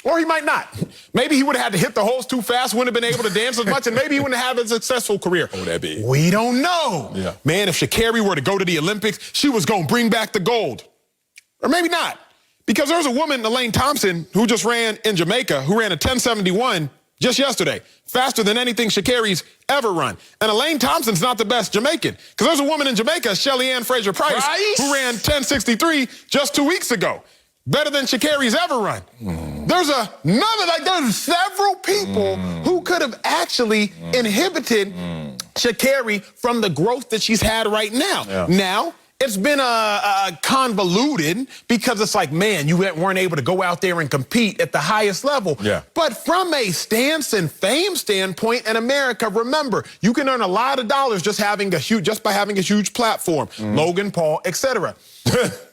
Or he might not. Maybe he would have had to hit the holes too fast, wouldn't have been able to dance as much, and maybe he wouldn't have had a successful career. Oh, that be. We don't know. Yeah. Man, if Sha'Carri were to go to the Olympics, she was going to bring back the gold. Or maybe not. Because there's a woman, Elaine Thompson, who just ran in Jamaica, who ran a 10:71 just yesterday, faster than anything Sha'Carri's ever run. And Elaine Thompson's not the best Jamaican, because there's a woman in Jamaica, Shelly Ann Fraser-Price, who ran 10:63 just 2 weeks ago. Better than Sha'Carri's ever run. There's there's several people who could have actually inhibited Sha'Carri from the growth that she's had right now. Yeah. Now, it's been convoluted because it's like, man, you weren't able to go out there and compete at the highest level. Yeah. But from a stance and fame standpoint in America, remember, you can earn a lot of dollars just by having a huge platform. Logan Paul, etc.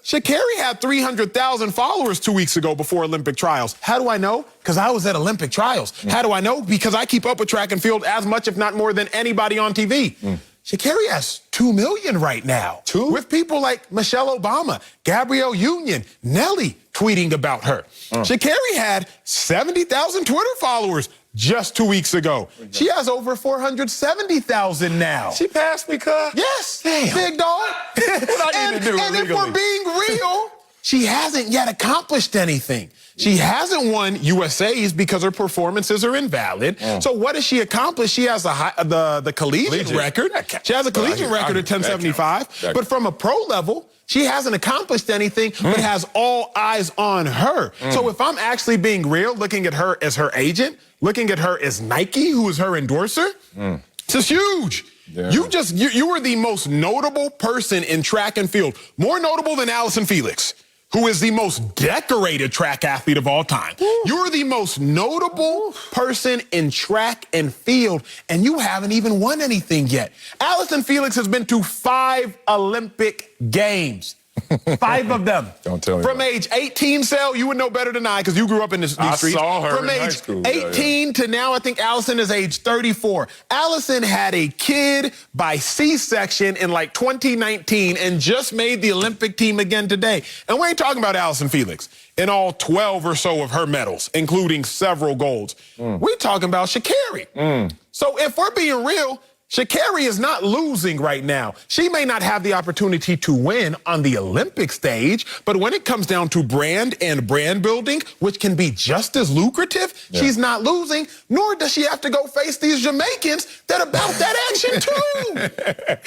Sha'Carri had 300,000 followers 2 weeks ago before Olympic trials. How do I know? Because I was at Olympic trials. How do I know? Because I keep up with track and field as much, if not more, than anybody on TV. Sha'Carri has 2 million right now. With people like Michelle Obama, Gabrielle Union, Nelly tweeting about her. Sha'Carri had 70,000 Twitter followers just 2 weeks ago. She has over 470,000 now. She passed me, cuz. Yes, Damn. big dog. What I need to do and if legally? we're being real, she hasn't yet accomplished anything. She hasn't won USA's because her performances are invalid. So what has she accomplished? She has the collegiate record. She has a collegiate record at 1075. But from a pro level, she hasn't accomplished anything, but has all eyes on her. So if I'm actually being real, looking at her as her agent, looking at her as Nike, who is her endorser, this is huge. Yeah. You were the most notable person in track and field, more notable than Allison Felix, who is the most decorated track athlete of all time. You're the most notable person in track and field, and you haven't even won anything yet. Allison Felix has been to 5 Olympic Games. 5 of them. Don't tell me. From age 18, Sal, you would know better than I because you grew up in these streets. I saw her From in high age school. 18 to now, I think Allison is age 34. Allison had a kid by C-section in like 2019 and just made the Olympic team again today. And we ain't talking about Allison Felix in all 12 or so of her medals, including several golds. We're talking about Sha'Carri. So if we're being real, Sha'Carri is not losing right now. She may not have the opportunity to win on the Olympic stage, but when it comes down to brand and brand building, which can be just as lucrative, she's not losing, nor does she have to go face these Jamaicans that about that action too.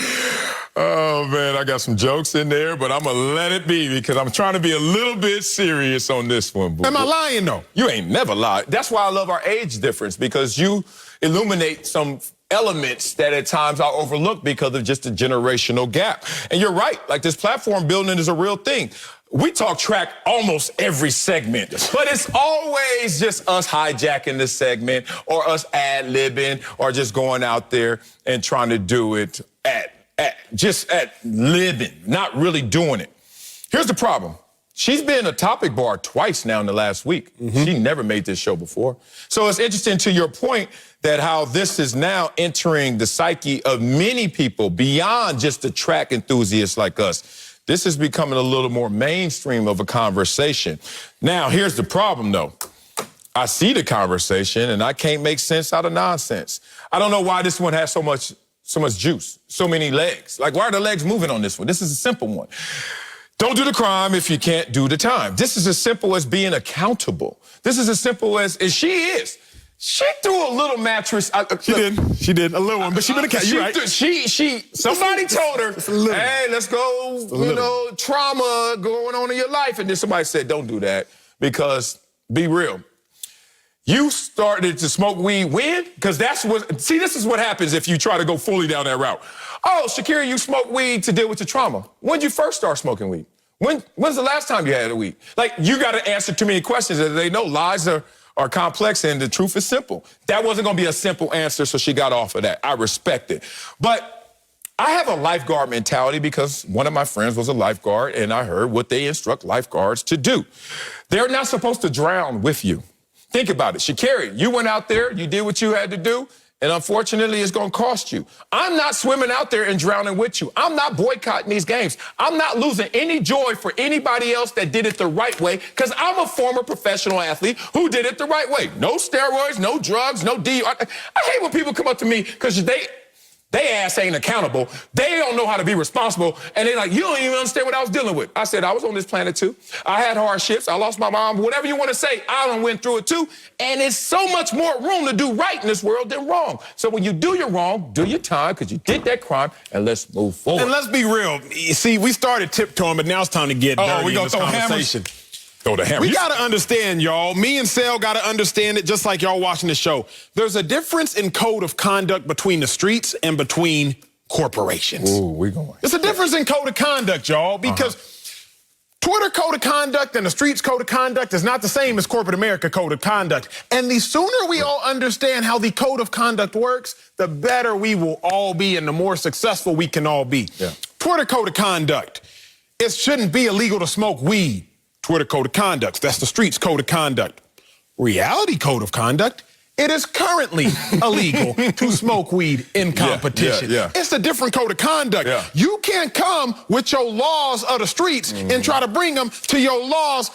Oh, man, I got some jokes in there, but I'm going to let it be because I'm trying to be a little bit serious on this one. Am I lying, though? You ain't never lied. That's why I love our age difference, because you illuminate some elements that at times I overlook because of just a generational gap. And you're right, like this platform building is a real thing. We talk track almost every segment, but it's always just us hijacking the segment or us ad-libbing or just going out there and trying to do it at living, not really doing it. Here's the problem. She's been a topic bar twice now in the last week. She never made this show before. So it's interesting to your point that how this is now entering the psyche of many people beyond just the track enthusiasts like us. This is becoming a little more mainstream of a conversation. Now, here's the problem, though. I see the conversation, and I can't make sense out of nonsense. I don't know why this one has so much juice, so many legs. Like, why are the legs moving on this one? This is a simple one. Don't do the crime if you can't do the time. This is as simple as being accountable. This is as simple as she is. She threw a little mattress. She did a little one, but she been a cat. You're right. Somebody told her, hey, let's go, trauma going on in your life. And then somebody said, don't do that because, be real, you started to smoke weed when? Because this is what happens if you try to go fully down that route. Oh, Sha'Carri, you smoke weed to deal with your trauma. When did you first start smoking weed? When's the last time you had a weed? Like, you got to answer too many questions. As they know, lies are complex and the truth is simple. That wasn't going to be a simple answer, so she got off of that. I respect it. But I have a lifeguard mentality because one of my friends was a lifeguard, and I heard what they instruct lifeguards to do. They're not supposed to drown with you. Think about it. Sha'Carri, you went out there, you did what you had to do, and unfortunately, it's going to cost you. I'm not swimming out there and drowning with you. I'm not boycotting these games. I'm not losing any joy for anybody else that did it the right way because I'm a former professional athlete who did it the right way. No steroids, no drugs, no DUI. I hate when people come up to me because they ass ain't accountable. They don't know how to be responsible. And they're like, you don't even understand what I was dealing with. I said, I was on this planet too. I had hardships. I lost my mom. Whatever you want to say, I done went through it too. And it's so much more room to do right in this world than wrong. So when you do your wrong, do your time because you did that crime and let's move forward. And let's be real. You see, we started tiptoeing, but now it's time to get dirty we in gonna this throw conversation. hammers? Throw the hammer. We got to understand, y'all. Me and Sal got to understand it just like y'all watching the show. There's a difference in code of conduct between the streets and between corporations. Ooh, we going. There's a difference in code of conduct, y'all, because Twitter code of conduct and the streets code of conduct is not the same as corporate America code of conduct. And the sooner we all understand how the code of conduct works, the better we will all be and the more successful we can all be. Yeah. Twitter code of conduct. It shouldn't be illegal to smoke weed. Twitter code of conduct. That's the streets code of conduct. Reality code of conduct. It is currently illegal to smoke weed in competition. It's a different code of conduct. You can't come with your laws of the streets and try to bring them to your laws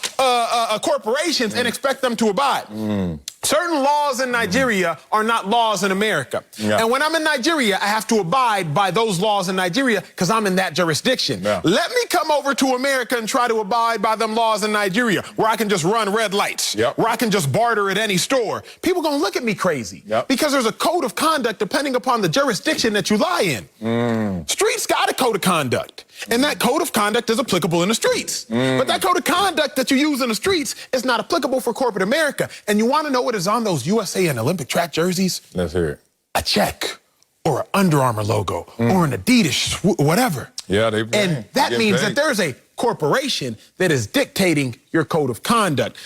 corporations and expect them to abide. Certain laws in Nigeria are not laws in America. And when I'm in Nigeria, I have to abide by those laws in Nigeria because I'm in that jurisdiction. Let me come over to America and try to abide by them laws in Nigeria where I can just run red lights, where I can just barter at any store. People gonna look at me crazy because there's a code of conduct depending upon the jurisdiction that you lie in. Streets got a code of conduct. And that code of conduct is applicable in the streets. But that code of conduct that you use in the streets is not applicable for corporate America. And you want to know what is on those USA and Olympic track jerseys? Let's hear it. A check or an Under Armour logo or an Adidas, whatever. Yeah, and that means that there's a corporation that is dictating your code of conduct.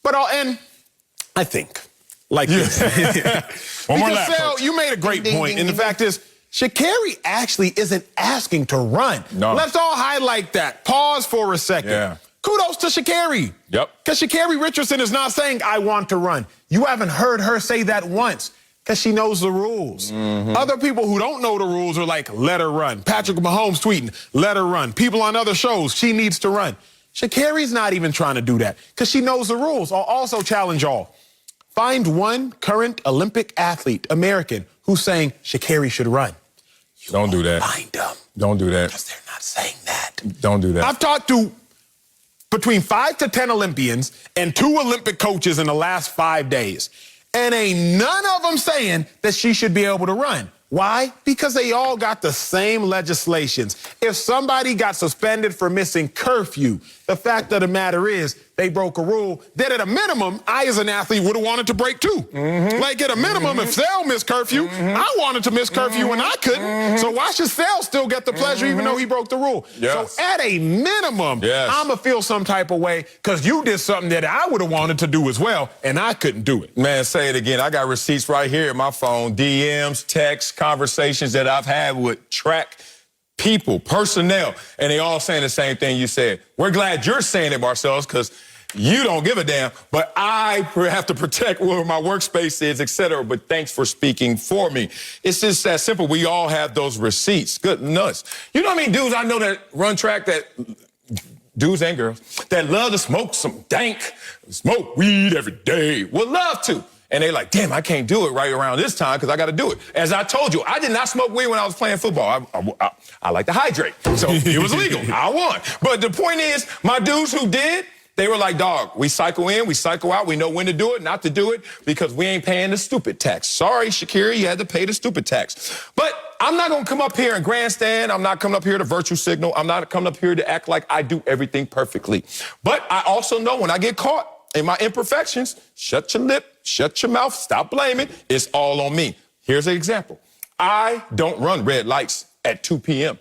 But I'll end, I think, like this. One more lap, Sal, folks. you made a great point. And the fact is, Sha'Carri actually isn't asking to run. No. Let's all highlight that. Pause for a second. Yeah. Kudos to Sha'Carri. Yep. Because Sha'Carri Richardson is not saying, I want to run. You haven't heard her say that once because she knows the rules. Other people who don't know the rules are like, let her run. Patrick Mahomes tweeting, let her run. People on other shows, she needs to run. Sha'Carri's not even trying to do that because she knows the rules. I'll also challenge y'all. Find one current Olympic athlete, American, who's saying Sha'Carri should run. Don't do that. Find them. Don't do that. Because they're not saying that. Don't do that. I've talked to between 5 to 10 Olympians and 2 Olympic coaches in the last 5 days. And ain't none of them saying that she should be able to run. Why? Because they all got the same legislations. If somebody got suspended for missing curfew, the fact of the matter is they broke a rule that at a minimum, I as an athlete would have wanted to break too. Like at a minimum, if Sale missed curfew, I wanted to miss curfew and I couldn't. So why should Sale still get the pleasure even though he broke the rule? Yes. So at a minimum, I'm going to feel some type of way because you did something that I would have wanted to do as well and I couldn't do it. Man, say it again. I got receipts right here in my phone, DMs, texts, conversations that I've had with track people, personnel, and they all saying the same thing you said. We're glad you're saying it, Marcellus, because you don't give a damn, but I have to protect where my workspace is, et cetera. But thanks for speaking for me. It's just that simple. We all have those receipts. Good nuts. You know what I mean? Dudes I know that run track, that dudes and girls, that love to smoke some dank, smoke weed every day, would love to. And they like, damn, I can't do it right around this time because I got to do it. As I told you, I did not smoke weed when I was playing football. I like to hydrate. So it was legal. I won. But the point is, my dudes who did, they were like, dog, we cycle in, we cycle out. We know when to do it, not to do it, because we ain't paying the stupid tax. Sorry, Sha'Carri, you had to pay the stupid tax. But I'm not going to come up here and grandstand. I'm not coming up here to virtue signal. I'm not coming up here to act like I do everything perfectly. But I also know when I get caught in my imperfections, shut your lip, shut your mouth, stop blaming. It's all on me. Here's an example. I don't run red lights at 2 p.m.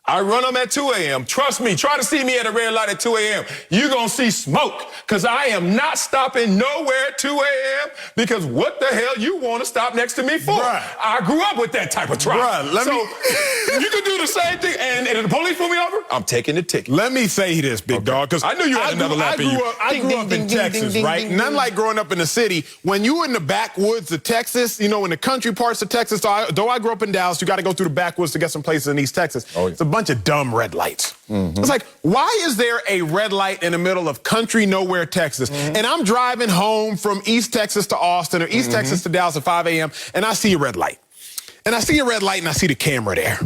I run them at 2 a.m. Trust me, try to see me at a red light at 2 a.m. You're going to see smoke because I am not stopping nowhere at 2 a.m. because what the hell you want to stop next to me for? Bruh. I grew up with that type of trouble. Bruh, you can do the same thing. And if the police pull me over, I'm taking the ticket. Let me say this, big dog, because I knew you had another lap in you. I grew up in Texas, right? None like growing up in the city. When you in the backwoods of Texas, you know, in the country parts of Texas, though I grew up in Dallas, you got to go through the backwoods to get some places in East Texas. Oh, yeah. It's a bunch of dumb red lights. It's like, why is there a red light in the middle of country nowhere, Texas? And I'm driving home from East Texas to Austin or East Texas to Dallas at 5 a.m. and I see a red light. And I see a red light and I see the camera there.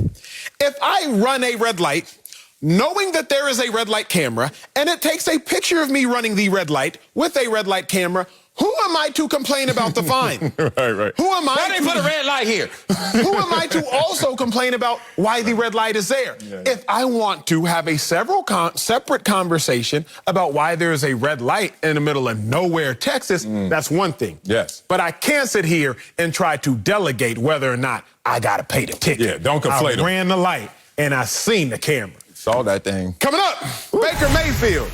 If I run a red light, knowing that there is a red light camera, and it takes a picture of me running the red light with a red light camera, who am I to complain about the fine? Right. Who am I? Why they put a red light here? Who am I to also complain about why the red light is there? If I want to have a separate conversation about why there is a red light in the middle of nowhere, Texas, that's one thing. Yes. But I can't sit here and try to delegate whether or not I got to pay the ticket. Yeah, don't conflate them. I ran the light and I seen the camera. Saw that thing. Coming up, Baker Mayfield.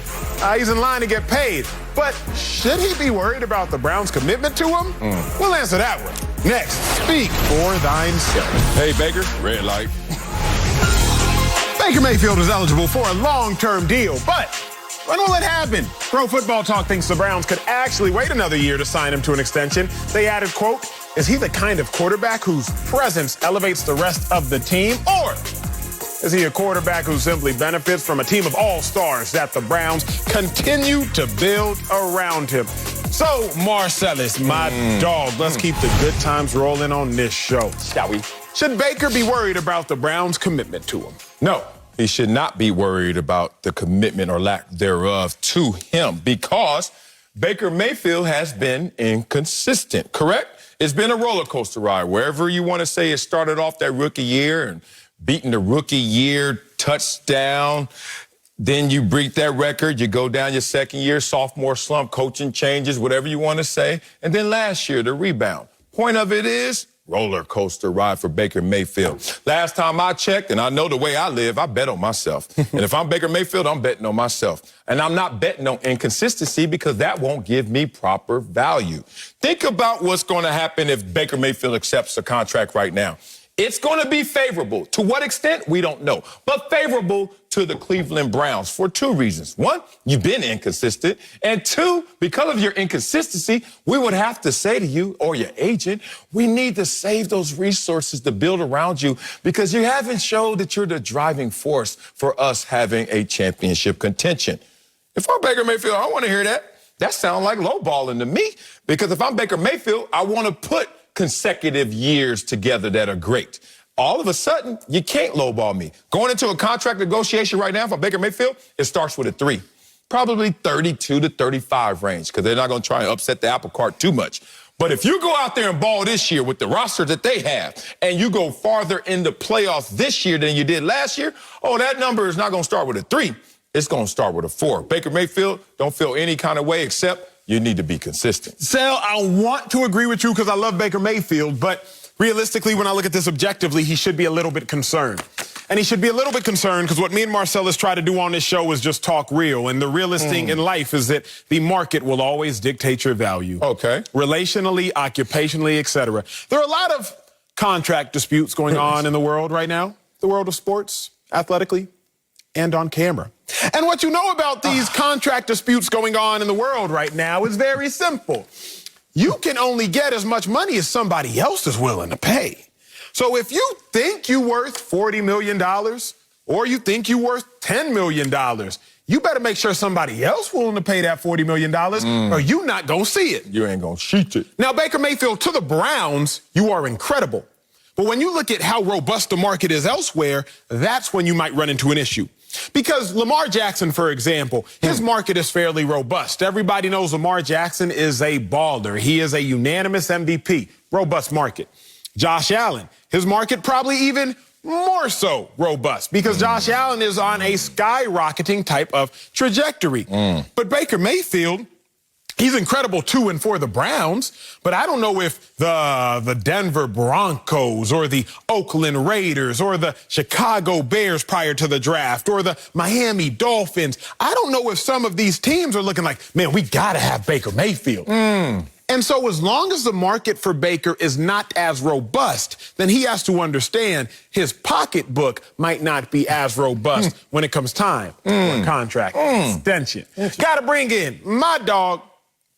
He's in line to get paid. But should he be worried about the Browns' commitment to him? We'll answer that one. Next, speak for thyself. Hey, Baker, red light. Baker Mayfield is eligible for a long-term deal, but when will it happen? Pro Football Talk thinks the Browns could actually wait another year to sign him to an extension. They added, quote, is he the kind of quarterback whose presence elevates the rest of the team? Or is he a quarterback who simply benefits from a team of all-stars that the Browns continue to build around him? So, Marcellus, my dog, let's keep the good times rolling on this show, shall we? Should Baker be worried about the Browns' commitment to him? No, he should not be worried about the commitment or lack thereof to him because Baker Mayfield has been inconsistent, correct? It's been a roller coaster ride. Wherever you want to say it started off that rookie year and beating the rookie year touchdown. Then you break that record. You go down your second year, sophomore slump, coaching changes, whatever you want to say. And then last year, the rebound. Point of it is roller coaster ride for Baker Mayfield. Last time I checked, and I know the way I live, I bet on myself. And if I'm Baker Mayfield, I'm betting on myself. And I'm not betting on inconsistency because that won't give me proper value. Think about what's going to happen if Baker Mayfield accepts a contract right now. It's going to be favorable. To what extent? We don't know. But favorable to the Cleveland Browns for two reasons. One, you've been inconsistent. And two, because of your inconsistency, we would have to say to you or your agent, we need to save those resources to build around you because you haven't showed that you're the driving force for us having a championship contention. If I'm Baker Mayfield, I want to hear that. That sounds like lowballing to me because if I'm Baker Mayfield, I want to put consecutive years together that are great. All of a sudden, you can't lowball me. Going into a contract negotiation right now for Baker Mayfield, it starts with a 3. Probably 32 to 35 range because they're not going to try and upset the apple cart too much. But if you go out there and ball this year with the roster that they have and you go farther in the playoffs this year than you did last year, that number is not going to start with a 3. It's going to start with a 4. Baker Mayfield, don't feel any kind of way except you need to be consistent. Sal, I want to agree with you because I love Baker Mayfield, but realistically, when I look at this objectively, he should be a little bit concerned. And he should be a little bit concerned because what me and Marcellus try to do on this show is just talk real. And the realest thing in life is that the market will always dictate your value. Okay. Relationally, occupationally, etc. There are a lot of contract disputes going on in the world right now, the world of sports, athletically, and on camera. And what you know about these contract disputes going on in the world right now is very simple. You can only get as much money as somebody else is willing to pay. So if you think you're worth $40 million or you think you're worth $10 million, you better make sure somebody else willing to pay that $40 million or you not going to see it. You ain't going to shoot it. Now, Baker Mayfield, to the Browns, you are incredible. But when you look at how robust the market is elsewhere, that's when you might run into an issue. Because Lamar Jackson, for example, his market is fairly robust. Everybody knows Lamar Jackson is a baller. He is a unanimous MVP. Robust market. Josh Allen, his market probably even more so robust because Josh Allen is on a skyrocketing type of trajectory. But Baker Mayfield, he's incredible too and for the Browns, but I don't know if the Denver Broncos or the Oakland Raiders or the Chicago Bears prior to the draft or the Miami Dolphins, I don't know if some of these teams are looking like, man, we got to have Baker Mayfield. And so as long as the market for Baker is not as robust, then he has to understand his pocketbook might not be as robust when it comes time for a contract extension. Got to bring in my dog,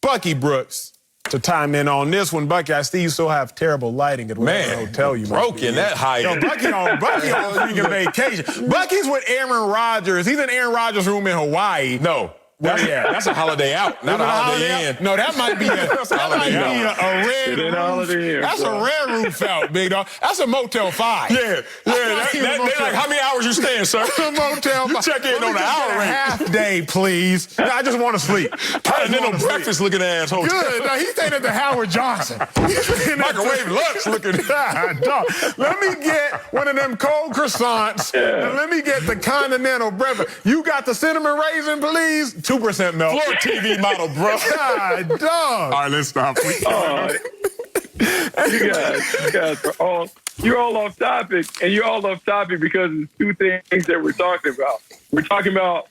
Bucky Brooks, to chime in on this one. Bucky, I see you still have terrible lighting at whatever hotel you broke in that height. Yo, Bucky on freaking vacation. Bucky's with Aaron Rodgers. He's in Aaron Rodgers' room in Hawaii. No. That's a holiday out, not a holiday in. No, that might be a red. That's a red roof out, big dog. That's a Motel 5. Yeah. They're like, how many hours you staying, sir? A Motel 5. You check in on the hour rate. Half day, please. I just want to sleep. And then a breakfast looking ass hotel. Good. No, he's staying at the Howard Johnson. Microwave lunch looking. Dog. Let me get one of them cold croissants. And let me get the continental breakfast. You got the cinnamon raisin, please? 2% milk. Floor TV model, bro. God, dog. All right, let's stop. You guys you're all off topic, and you're all off topic because it's two things that we're talking about. We're talking about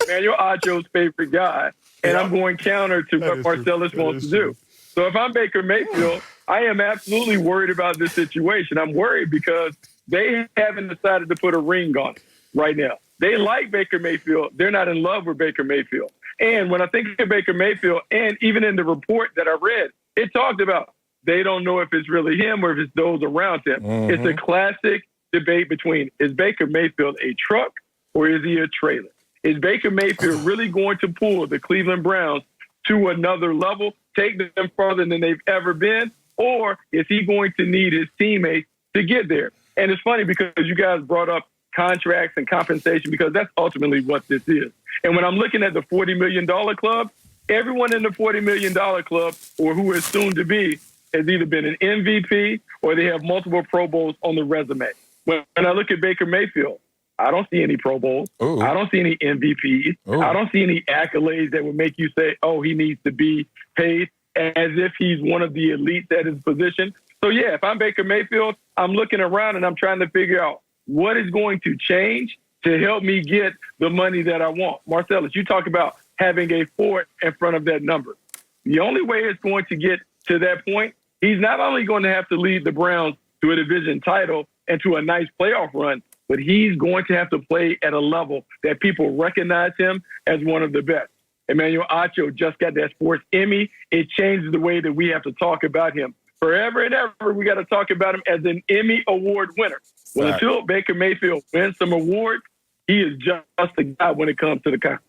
Wiley Acho's favorite guy, and I'm going counter to what Marcellus wants to do. So if I'm Baker Mayfield, I am absolutely worried about this situation. I'm worried because they haven't decided to put a ring on it right now. They like Baker Mayfield. They're not in love with Baker Mayfield. And when I think of Baker Mayfield, and even in the report that I read, it talked about they don't know if it's really him or if it's those around him. It's a classic debate between, is Baker Mayfield a truck or is he a trailer? Is Baker Mayfield really going to pull the Cleveland Browns to another level, take them further than they've ever been, or is he going to need his teammates to get there? And it's funny because you guys brought up contracts and compensation because that's ultimately what this is. And when I'm looking at the $40 million club, everyone in the $40 million club, or who is soon to be, has either been an MVP or they have multiple Pro Bowls on the resume. When I look at Baker Mayfield, I don't see any Pro Bowls. I don't see any MVPs. I don't see any accolades that would make you say, oh, he needs to be paid as if he's one of the elites at his position. So, yeah, if I'm Baker Mayfield, I'm looking around and I'm trying to figure out what is going to change to help me get the money that I want. Marcellus, you talk about having a 4 in front of that number. The only way it's going to get to that point, he's not only going to have to lead the Browns to a division title and to a nice playoff run, but he's going to have to play at a level that people recognize him as one of the best. Emmanuel Acho just got that sports Emmy. It changes the way that we have to talk about him. Forever and ever, we got to talk about him as an Emmy Award winner. Well, until Baker Mayfield wins some awards, he is just a guy when it comes to the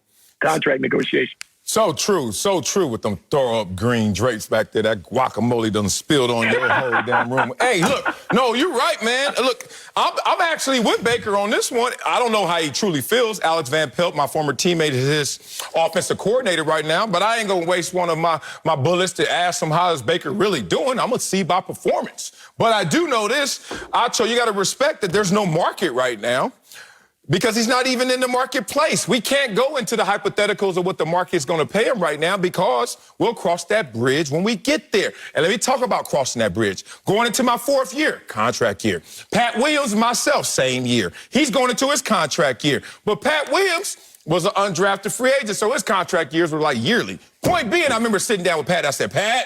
contract negotiation. So true with them throw-up green drapes back there. That guacamole done spilled on your whole damn room. Hey, look, no, you're right, man. Look, I'm actually with Baker on this one. I don't know how he truly feels. Alex Van Pelt, my former teammate, is his offensive coordinator right now, but I ain't going to waste one of my bullets to ask him how is Baker really doing. I'm going to see by performance. But I do know this, Acho, you got to respect that there's no market right now, because he's not even in the marketplace. We can't go into the hypotheticals of what the market's going to pay him right now, because we'll cross that bridge when we get there. And let me talk about crossing that bridge. Going into my 4th year, contract year. Pat Williams, myself, same year. He's going into his contract year. But Pat Williams was an undrafted free agent, so his contract years were like yearly. Point being, I remember sitting down with Pat. I said, Pat,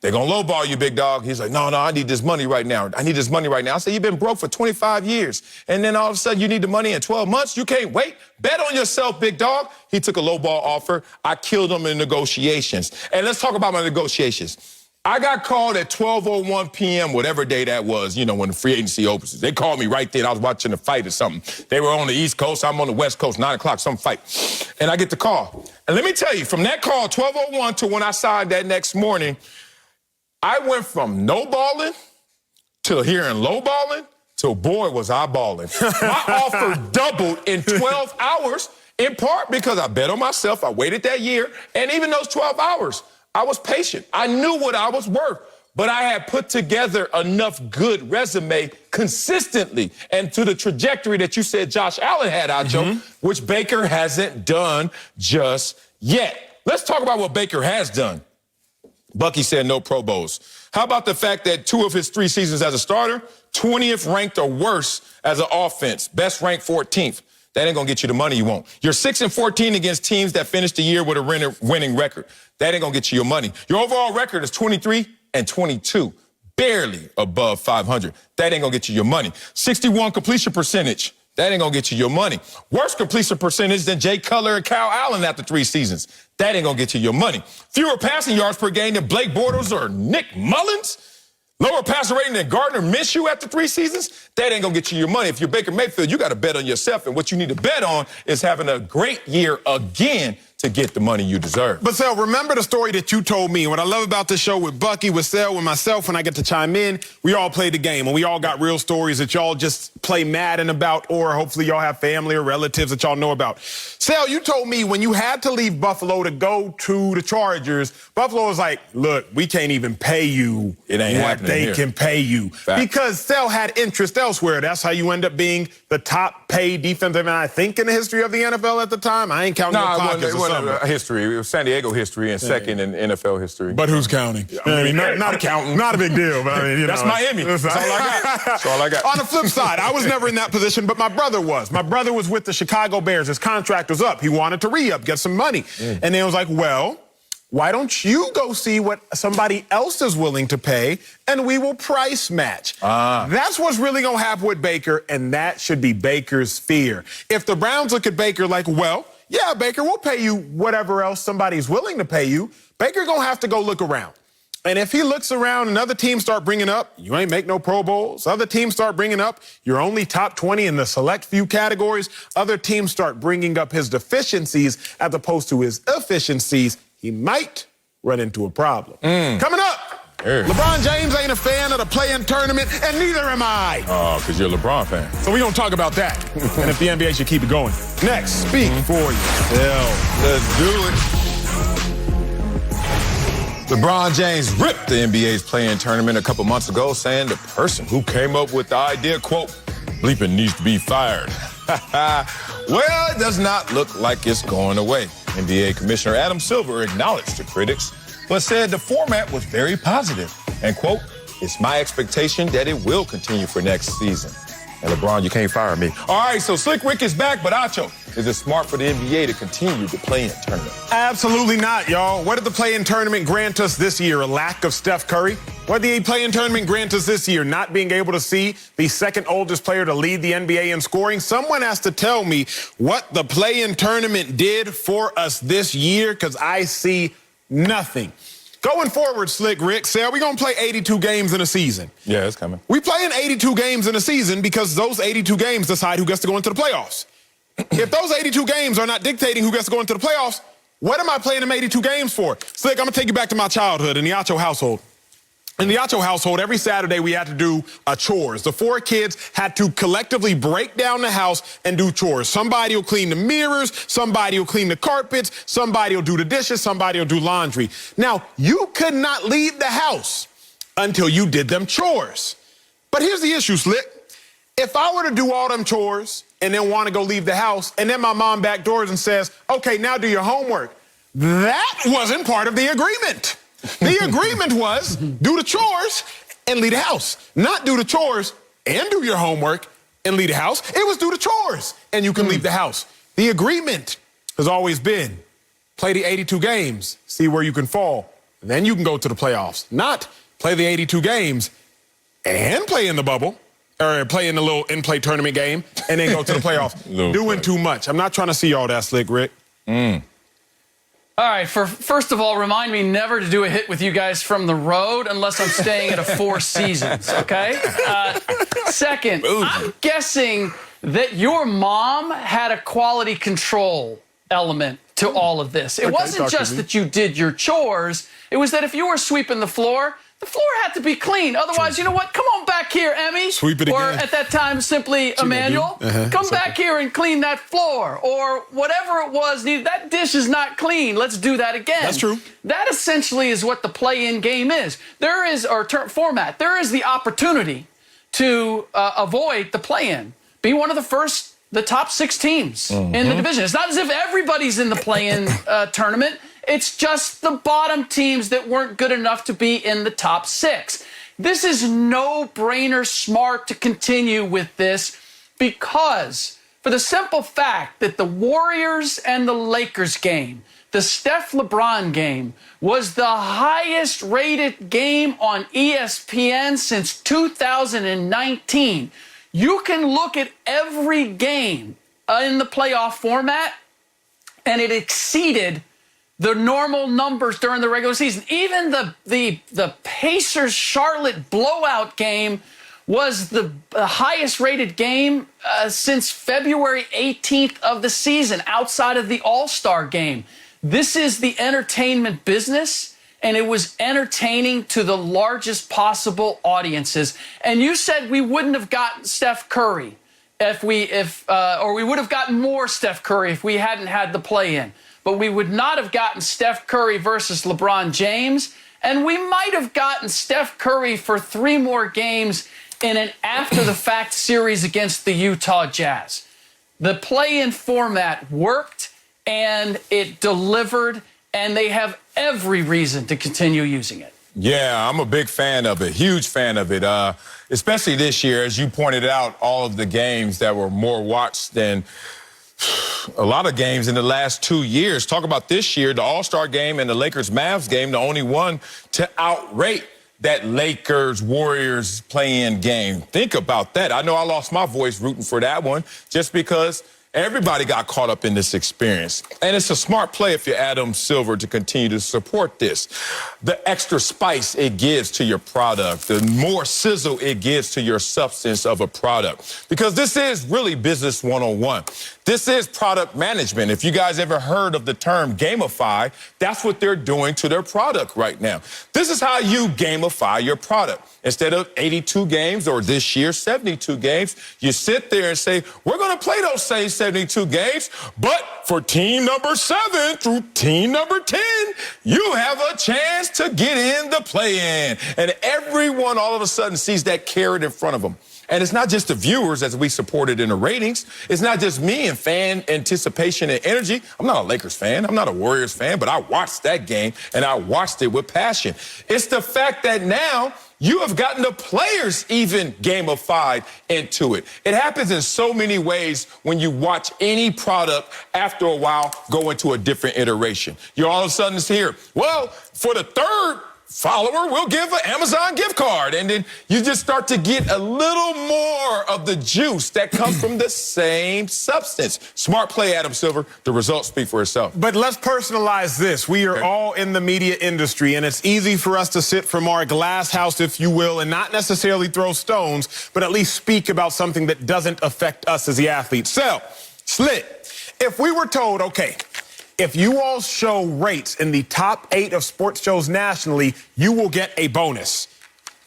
they're going to lowball you, big dog. He's like, no, I need this money right now. I need this money right now. I said, you've been broke for 25 years. And then all of a sudden you need the money in 12 months. You can't wait. Bet on yourself, big dog. He took a lowball offer. I killed him in negotiations. And let's talk about my negotiations. I got called at 12:01 p.m., whatever day that was, you know, when the free agency opens. They called me right then. I was watching a fight or something. They were on the East Coast. I'm on the West Coast, 9 o'clock, some fight. And I get the call. And let me tell you, from that call, 12:01, to when I signed that next morning, I went from no balling to hearing low balling to, boy, was I balling. My offer doubled in 12 hours, in part because I bet on myself. I waited that year. And even those 12 hours, I was patient. I knew what I was worth. But I had put together enough good resume consistently and to the trajectory that you said Josh Allen had, Acho, which Baker hasn't done just yet. Let's talk about what Baker has done. Bucky said no Pro Bowls. How about the fact that 2 of his 3 seasons as a starter, 20th ranked or worse as an offense, best ranked 14th. That ain't going to get you the money you want. You're 6-14 against teams that finished the year with a winning record. That ain't going to get you your money. Your overall record is 23-22, barely above 500. That ain't going to get you your money. 61 completion percentage. That ain't going to get you your money. Worse completion percentage than Jay Cutler and Kyle Allen after 3 seasons. That ain't going to get you your money. Fewer passing yards per game than Blake Bortles or Nick Mullins. Lower passer rating than Gardner Minshew after 3 seasons. That ain't going to get you your money. If you're Baker Mayfield, you got to bet on yourself. And what you need to bet on is having a great year again to get the money you deserve. But, Sel, remember the story that you told me. What I love about this show with Bucky, with Sel, with myself, when I get to chime in, we all play the game, and we all got real stories that y'all just play Madden about, or hopefully y'all have family or relatives that y'all know about. Sel, you told me when you had to leave Buffalo to go to the Chargers, Buffalo was like, look, we can't even pay you what they can pay you. Fact. Because Sel had interest elsewhere. That's how you end up being the top paid defensive end, I think, in the history of the NFL at the time. I ain't counting your pockets. History. It was San Diego history and second in NFL history. But who's counting? I mean, not counting. Not a big deal. But I mean, that's Miami. That's all I got. That's all I got. On the flip side, I was never in that position, but my brother was. My brother was with the Chicago Bears. His contract was up. He wanted to re-up, get some money. And then it was like, well, why don't you go see what somebody else is willing to pay, and we will price match. That's what's really going to happen with Baker, and that should be Baker's fear. If the Browns look at Baker like, well, yeah, Baker, we'll pay you whatever else somebody's willing to pay you, Baker going to have to go look around. And if he looks around and other teams start bringing up, you ain't make no Pro Bowls. Other teams start bringing up, you're only top 20 in the select few categories. Other teams start bringing up his deficiencies as opposed to his efficiencies. He might run into a problem. Coming up, LeBron James ain't a fan of the play-in tournament, and neither am I. Oh, because you're a LeBron fan. So we're going to talk about that. And if the NBA should keep it going. Next, speak for yourself. Let's do it. LeBron James ripped the NBA's play-in tournament a couple months ago, saying the person who came up with the idea, quote, bleeping needs to be fired. Well, it does not look like it's going away. NBA Commissioner Adam Silver acknowledged the critics, but said the format was very positive. And, quote, it's my expectation that it will continue for next season. And LeBron, you can't fire me. All right, so Slick Rick is back, but Acho, Is it smart for the NBA to continue the play-in tournament? Absolutely not, y'all. What did the play-in tournament grant us this year? A lack of Steph Curry? What did the play-in tournament grant us this year? Not being able to see the second oldest player to lead the NBA in scoring? Someone has to tell me what the play-in tournament did for us this year, because I see nothing. Going forward, Slick Rick, say, are we going to play 82 games in a season? Yeah, it's coming. We play in 82 games in a season because those 82 games decide who gets to go into the playoffs. If those 82 games are not dictating who gets to go into the playoffs, what am I playing them 82 games for? Slick, I'm going to take you back to my childhood in the Acho household. In the Acho household, every Saturday we had to do chores. The 4 kids had to collectively break down the house and do chores. Somebody will clean the mirrors, somebody will clean the carpets, somebody will do the dishes, somebody will do laundry. Now, you could not leave the house until you did them chores. But here's the issue, Slick. If I were to do all them chores and then want to go leave the house, and then my mom backdoors and says, okay, now do your homework, that wasn't part of the agreement. The agreement was do the chores and leave the house, not do the chores and do your homework and leave the house. It was do the chores and you can leave the house. The agreement has always been play the 82 games, see where you can fall. Then you can go to the playoffs, not play the 82 games and play in the bubble or play in the little in-play tournament game and then go to the playoffs. Doing too much. I'm not trying to see all that, Slick Rick. All right, first of all, remind me never to do a hit with you guys from the road unless I'm staying at a Four Seasons, okay? Second, I'm guessing that your mom had a quality control element to all of this. It wasn't just that you did your chores. It was that if you were sweeping the floor had to be clean. Otherwise, you know what? Come on back here, Emmy. Sweep it again. Or at that time, simply Emmanuel. Come back here and clean that floor. Or whatever it was needed. That dish is not clean. Let's do that again. That's true. That essentially is what the play-in game is. There is, or format, there is the opportunity to avoid the play-in. Be one of the top 6 teams in the division. It's not as if everybody's in the play-in tournament. It's just the bottom teams that weren't good enough to be in the top 6. This is no-brainer smart to continue with this because for the simple fact that the Warriors and the Lakers game, the Steph-LeBron game, was the highest-rated game on ESPN since 2019. You can look at every game in the playoff format, and it exceeded the normal numbers during the regular season. Even the Pacers-Charlotte blowout game was the highest-rated game since February 18th of the season, outside of the All-Star game. This is the entertainment business, and it was entertaining to the largest possible audiences. And you said we wouldn't have gotten Steph Curry or we would have gotten more Steph Curry if we hadn't had the play-in. But we would not have gotten Steph Curry versus LeBron James, and we might have gotten Steph Curry for 3 more games in an after-the-fact series against the Utah Jazz. The play-in format worked, and it delivered, and they have every reason to continue using it. Yeah, I'm a big fan of it, huge fan of it, especially this year. As you pointed out, all of the games that were more watched than a lot of games in the last 2 years. Talk about this year, the All-Star game and the Lakers-Mavs game, the only one to outrate that Lakers-Warriors play-in game. Think about that. I know I lost my voice rooting for that one just because everybody got caught up in this experience. And it's a smart play if you're Adam Silver to continue to support this. The extra spice it gives to your product, the more sizzle it gives to your substance of a product. Because this is really business 101. This is product management. If you guys ever heard of the term gamify, that's what they're doing to their product right now. This is how you gamify your product. Instead of 82 games or this year 72 games, you sit there and say, we're going to play those same 72 games, but for team number 7 through team number 10, you have a chance to get in the play-in. And everyone all of a sudden sees that carrot in front of them. And it's not just the viewers as we supported in the ratings. It's not just me and fan anticipation and energy. I'm not a Lakers fan. I'm not a Warriors fan, but I watched that game and I watched it with passion. It's the fact that now you have gotten the players even gamified into it. It happens in so many ways when you watch any product after a while go into a different iteration. You're all of a sudden here, well, for the third follower, we'll give an Amazon gift card. And then you just start to get a little more of the juice that comes from the same substance. Smart play, Adam Silver. The results speak for itself. But let's personalize this. We are all in the media industry, and it's easy for us to sit from our glass house, if you will, and not necessarily throw stones, but at least speak about something that doesn't affect us as the athletes. So, Slick, if we were told, okay, if you all show rates in the top 8 of sports shows nationally, you will get a bonus.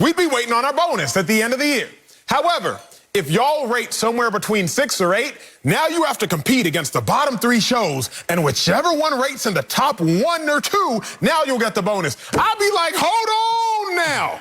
We'd be waiting on our bonus at the end of the year. However, if y'all rate somewhere between 6 or 8, now you have to compete against the bottom 3 shows, and whichever one rates in the top 1 or 2, now you'll get the bonus. I'd be like, hold on now.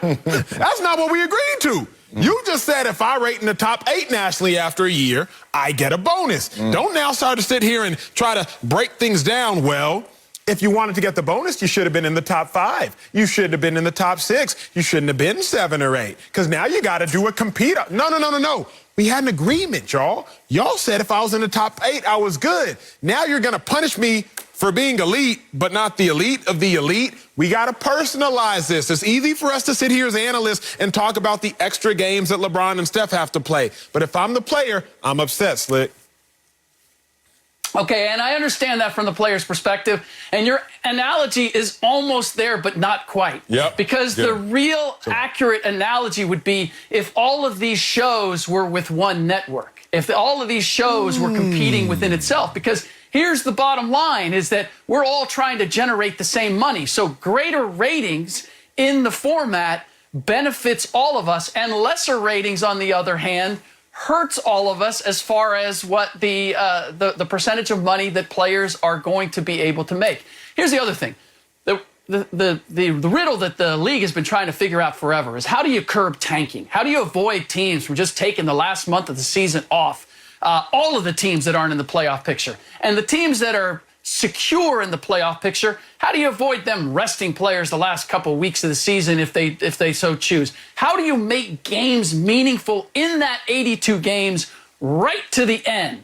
That's not what we agreed to. You just said if I rate in the top 8 nationally after a year, I get a bonus. Don't now start to sit here and try to break things down. Well, if you wanted to get the bonus, you should have been in the top 5. You should have been in the top 6. You shouldn't have been 7 or 8. Because now you got to do a compete. No. We had an agreement, y'all. Y'all said if I was in the top 8, I was good. Now you're going to punish me for being elite, but not the elite of the elite. We got to personalize this. It's easy for us to sit here as analysts and talk about the extra games that LeBron and Steph have to play. But if I'm the player, I'm upset, Slick. Okay, and I understand that from the player's perspective. And your analogy is almost there, but not quite. Yep. Because the real accurate analogy would be if all of these shows were with one network. If all of these shows were competing within itself. Because here's the bottom line, is that we're all trying to generate the same money. So greater ratings in the format benefits all of us, and lesser ratings, on the other hand, hurts all of us as far as what the percentage of money that players are going to be able to make. Here's the other thing. The riddle that the league has been trying to figure out forever is how do you curb tanking? How do you avoid teams from just taking the last month of the season off? All of the teams that aren't in the playoff picture. And the teams that are secure in the playoff picture, how do you avoid them resting players the last couple of weeks of the season if they so choose? How do you make games meaningful in that 82 games right to the end?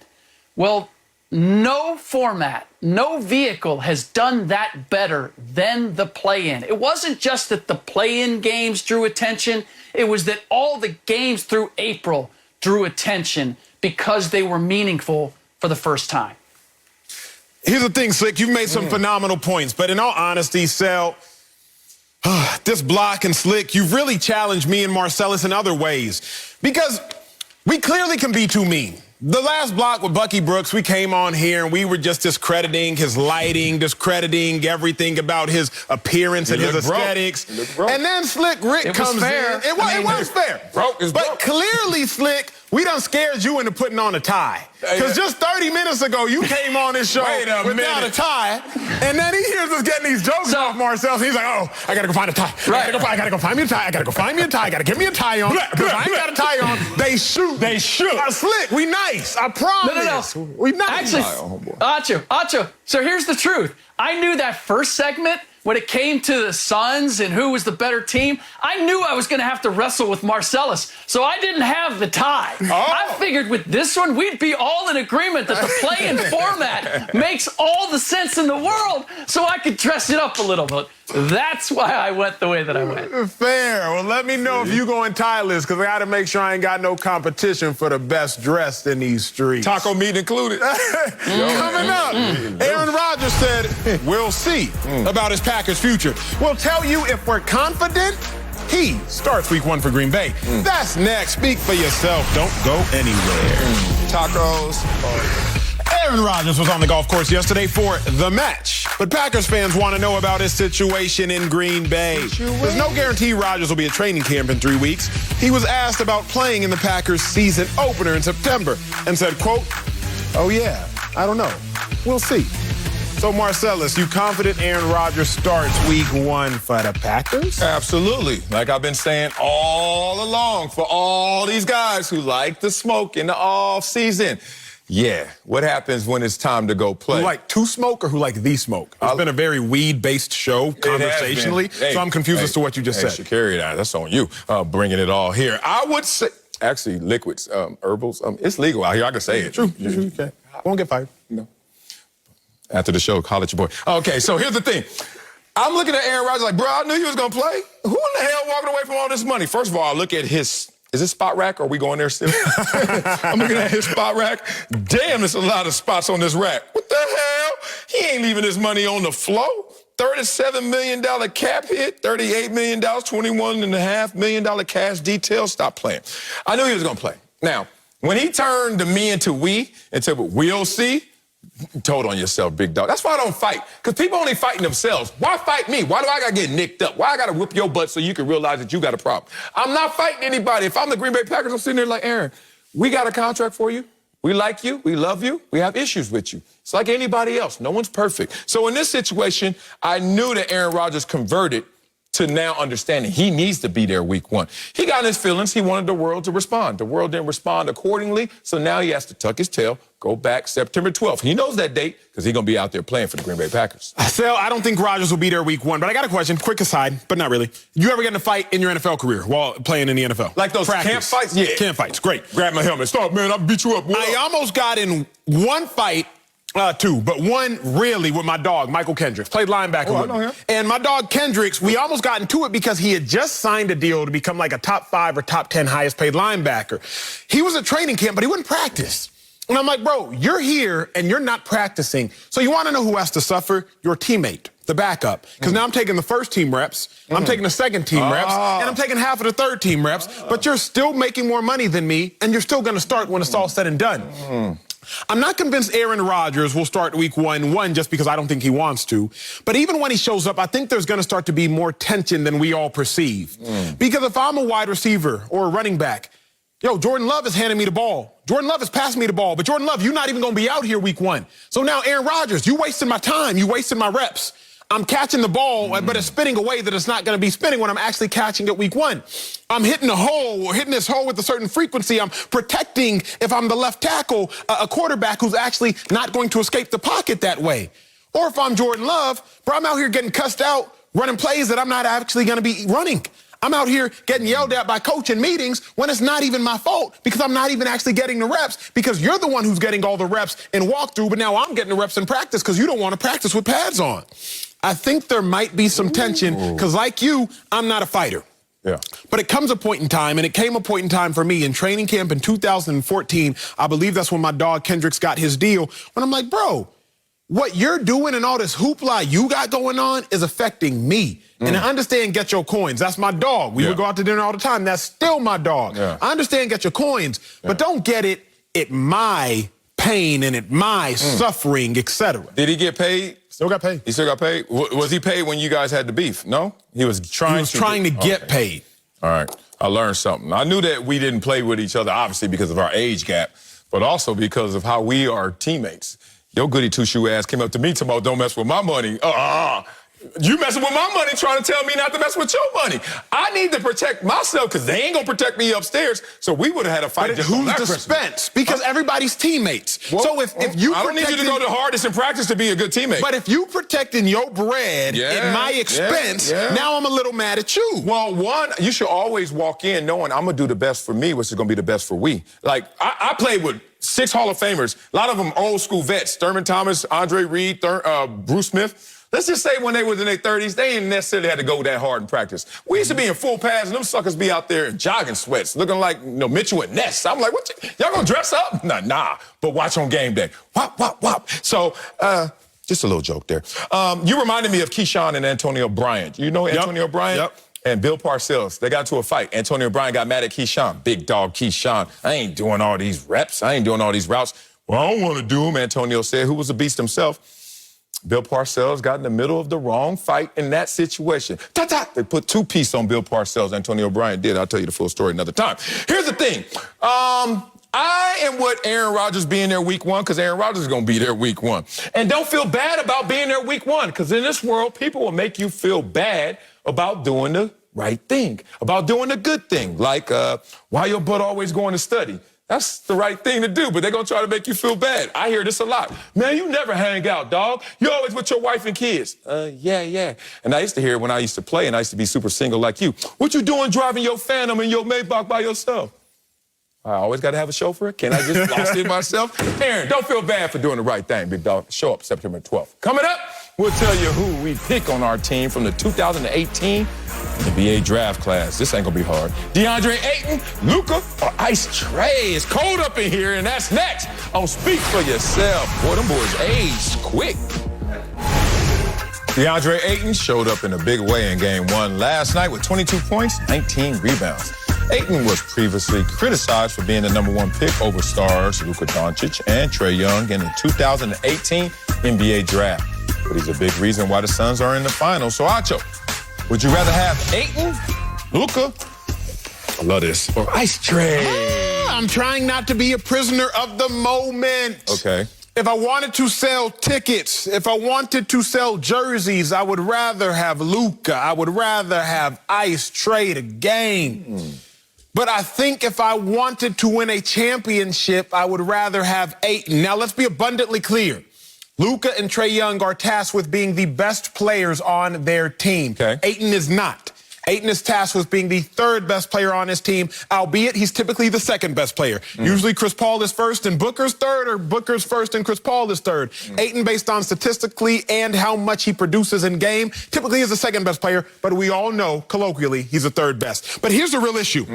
Well, no format, no vehicle has done that better than the play-in. It wasn't just that the play-in games drew attention. It was that all the games through April drew attention because they were meaningful for the first time. Here's the thing, Slick. You've made some phenomenal points, but in all honesty, Sal, this block and Slick, you've really challenged me and Marcellus in other ways because we clearly can be too mean. The last block with Bucky Brooks, we came on here and we were just discrediting his lighting, discrediting everything about his appearance and his aesthetics. And then Slick Rick comes in. It was fair. But clearly, Slick, we done scared you into putting on a tie. Because just 30 minutes ago, you came on this show without a tie. And then he hears us getting these jokes off Marcel. So he's like, oh, I got to go find a tie. I got to go find me a tie. I got to go find me a tie. I got to get me a tie on. Because I ain't got a tie on. They shoot. Slick, we nice. I promise. No. We nice. Actually, Acho. So here's the truth. I knew that first segment, when it came to the Suns and who was the better team, I knew I was going to have to wrestle with Marcellus. So I didn't have the tie. I figured with this one, we'd be all in agreement that the play-in format makes all the sense in the world, so I could dress it up a little bit. That's why I went the way that I went. Fair. Well, let me know if you going tieless, because I got to make sure I ain't got no competition for the best dressed in these streets. Taco meat included. Coming up, Aaron Rodgers said, we'll see about his Packers' future. We'll tell you if we're confident he starts week 1 for Green Bay. That's next. Speak for yourself. Don't go anywhere. Tacos. Aaron Rodgers was on the golf course yesterday for the match. But Packers fans want to know about his situation in Green Bay. There's no guarantee Rodgers will be at training camp in 3 weeks. He was asked about playing in the Packers' season opener in September and said, quote, oh yeah, I don't know. We'll see. So, Marcellus, you confident Aaron Rodgers starts week 1 for the Packers? Absolutely. Like I've been saying all along, for all these guys who like to smoke in the off season. Yeah, what happens when it's time to go play? Who like to smoke or who like the smoke? It's been a very weed-based show conversationally, so I'm confused as to what you just said. Sha'Carri, that's on you, bringing it all here. I would say, actually, liquids, herbals, it's legal out here. I can say it. True. Okay. Won't get fired. No. After the show, holler at your boy. Okay, so here's the thing. I'm looking at Aaron Rodgers like, bro, I knew he was going to play. Who in the hell walking away from all this money? First of all, I look at his... Is this spot rack? Or are we going there still? I'm looking at his spot rack. Damn, there's a lot of spots on this rack. What the hell? He ain't leaving his money on the floor. $37 million cap hit, $38 million, $21.5 million cash detail. Stop playing. I knew he was going to play. Now, when he turned the me into we, into we'll see, told on yourself, big dog. That's why I don't fight, because people only fighting themselves. Why fight me? Why do I got to get nicked up? Why I got to whip your butt so you can realize that you got a problem? I'm not fighting anybody. If I'm the Green Bay Packers, I'm sitting there like, Aaron, we got a contract for you. We like you. We love you. We have issues with you. It's like anybody else. No one's perfect. So in this situation, I knew that Aaron Rodgers converted to now understanding he needs to be there week 1. He got in his feelings. He wanted the world to respond. The world didn't respond accordingly, so now he has to tuck his tail, go back September 12th. He knows that date because he's going to be out there playing for the Green Bay Packers. Sal, I don't think Rodgers will be there week 1, but I got a question. Quick aside, but not really. You ever get in a fight in your NFL career while playing in the NFL? Like those camp fights? Yeah. Camp fights, great. Grab my helmet. Stop, man. I'll beat you up. I almost got in one fight, 2, but one really with my dog, Michael Kendricks. Played linebacker with me. And my dog Kendricks, we almost got into it because he had just signed a deal to become like a top 5 or top 10 highest paid linebacker. He was at training camp, but he wouldn't practice. And I'm like, bro, you're here and you're not practicing. So you want to know who has to suffer? Your teammate, the backup. Because now I'm taking the first team reps, I'm taking the second team reps, and I'm taking half of the third team reps. But you're still making more money than me, and you're still going to start when it's all said and done. I'm not convinced Aaron Rodgers will start week 1 just because I don't think he wants to. But even when he shows up, I think there's going to start to be more tension than we all perceive. Because if I'm a wide receiver or a running back, Jordan Love is handing me the ball. Jordan Love is passing me the ball. But Jordan Love, you're not even going to be out here week 1. So now, Aaron Rodgers, you wasting my time. You wasting my reps. I'm catching the ball, but it's spinning a way that it's not going to be spinning when I'm actually catching it week 1. I'm hitting a hole or hitting this hole with a certain frequency. I'm protecting, if I'm the left tackle, a quarterback who's actually not going to escape the pocket that way. Or if I'm Jordan Love, bro, I'm out here getting cussed out, running plays that I'm not actually going to be running. I'm out here getting yelled at by coach in meetings when it's not even my fault because I'm not even actually getting the reps because you're the one who's getting all the reps in walkthrough, but now I'm getting the reps in practice because you don't want to practice with pads on. I think there might be some tension because like you, I'm not a fighter. Yeah. But it comes a point in time, and it came a point in time for me in training camp in 2014. I believe that's when my dog Kendricks got his deal. When I'm like, bro, what you're doing and all this hoopla you got going on is affecting me. And I understand get your coins. That's my dog. We would go out to dinner all the time. That's still my dog. I understand get your coins, but don't get it at my pain and at my suffering, etc. Did he get paid? Still got paid. He still got paid? Was he paid when you guys had the beef? No? He was trying to get paid. All right. I learned something. I knew that we didn't play with each other, obviously, because of our age gap, but also because of how we are teammates. Your goody two-shoe ass came up to me tomorrow, don't mess with my money. You messing with my money trying to tell me not to mess with your money. I need to protect myself because they ain't going to protect me upstairs. So we would have had a fight. But who's the Spence? Because everybody's teammates. Well, so if you I don't need you to go the hardest in practice to be a good teammate. But if you protecting your bread at my expense, now I'm a little mad at you. Well, one, you should always walk in knowing I'm going to do the best for me, which is going to be the best for we. Like, I played with 6 Hall of Famers, a lot of them old school vets, Thurman Thomas, Andre Reed, Bruce Smith. Let's just say when they was in their 30s, they ain't necessarily had to go that hard in practice. We used to be in full pads, and them suckers be out there in jogging sweats, looking like Mitchell and Ness. I'm like, y'all gonna dress up? Nah. But watch on game day. Wop, wop, wop. So, just a little joke there. You reminded me of Keyshawn and Antonio Bryant. You know Antonio Bryant? Yep. And Bill Parcells, they got into a fight. Antonio Bryant got mad at Keyshawn. Big dog Keyshawn. I ain't doing all these reps. I ain't doing all these routes. Well, I don't want to do them, Antonio said, who was a beast himself. Bill Parcells got in the middle of the wrong fight in that situation. They put 2 pieces on Bill Parcells. Antonio Bryant did. I'll tell you the full story another time. Here's the thing. I am with Aaron Rodgers being there week one because Aaron Rodgers is going to be there week one. And don't feel bad about being there week one because in this world, people will make you feel bad about doing the right thing, about doing the good thing, like why your butt always going to study. That's the right thing to do, but they're going to try to make you feel bad. I hear this a lot. Man, you never hang out, dog. You're always with your wife and kids. Yeah. And I used to hear it when I used to play and I used to be super single like you. What you doing driving your Phantom and your Maybach by yourself? I always got to have a chauffeur. Can I just lost it myself? Aaron, don't feel bad for doing the right thing, big dog. Show up September 12th. Coming up, we'll tell you who we pick on our team from the 2018 NBA draft class. This ain't gonna be hard. Deandre Ayton, Luka, or Ice Trae. It's cold up in here, and that's next on Speak for Yourself. Boy, them boys aged quick. Deandre Ayton showed up in a big way in Game 1 last night with 22 points, 19 rebounds. Ayton was previously criticized for being the #1 pick over stars Luka Dončić and Trae Young in the 2018 NBA draft. But he's a big reason why the Suns are in the finals. So, Acho, would you rather have Ayton, Luka, I love this, or Ice Trae? I'm trying not to be a prisoner of the moment. Okay. If I wanted to sell tickets, if I wanted to sell jerseys, I would rather have Luka. I would rather have Ice Trae the game. But I think if I wanted to win a championship, I would rather have Ayton. Now, let's be abundantly clear. Luka and Trae Young are tasked with being the best players on their team. Okay. Ayton is not. Ayton is tasked with being the third best player on his team, albeit he's typically the second best player. Usually Chris Paul is first and Booker's third, or Booker's first and Chris Paul is third. Ayton, based on statistically and how much he produces in game, typically is the second best player, but we all know, colloquially, he's the third best. But here's the real issue.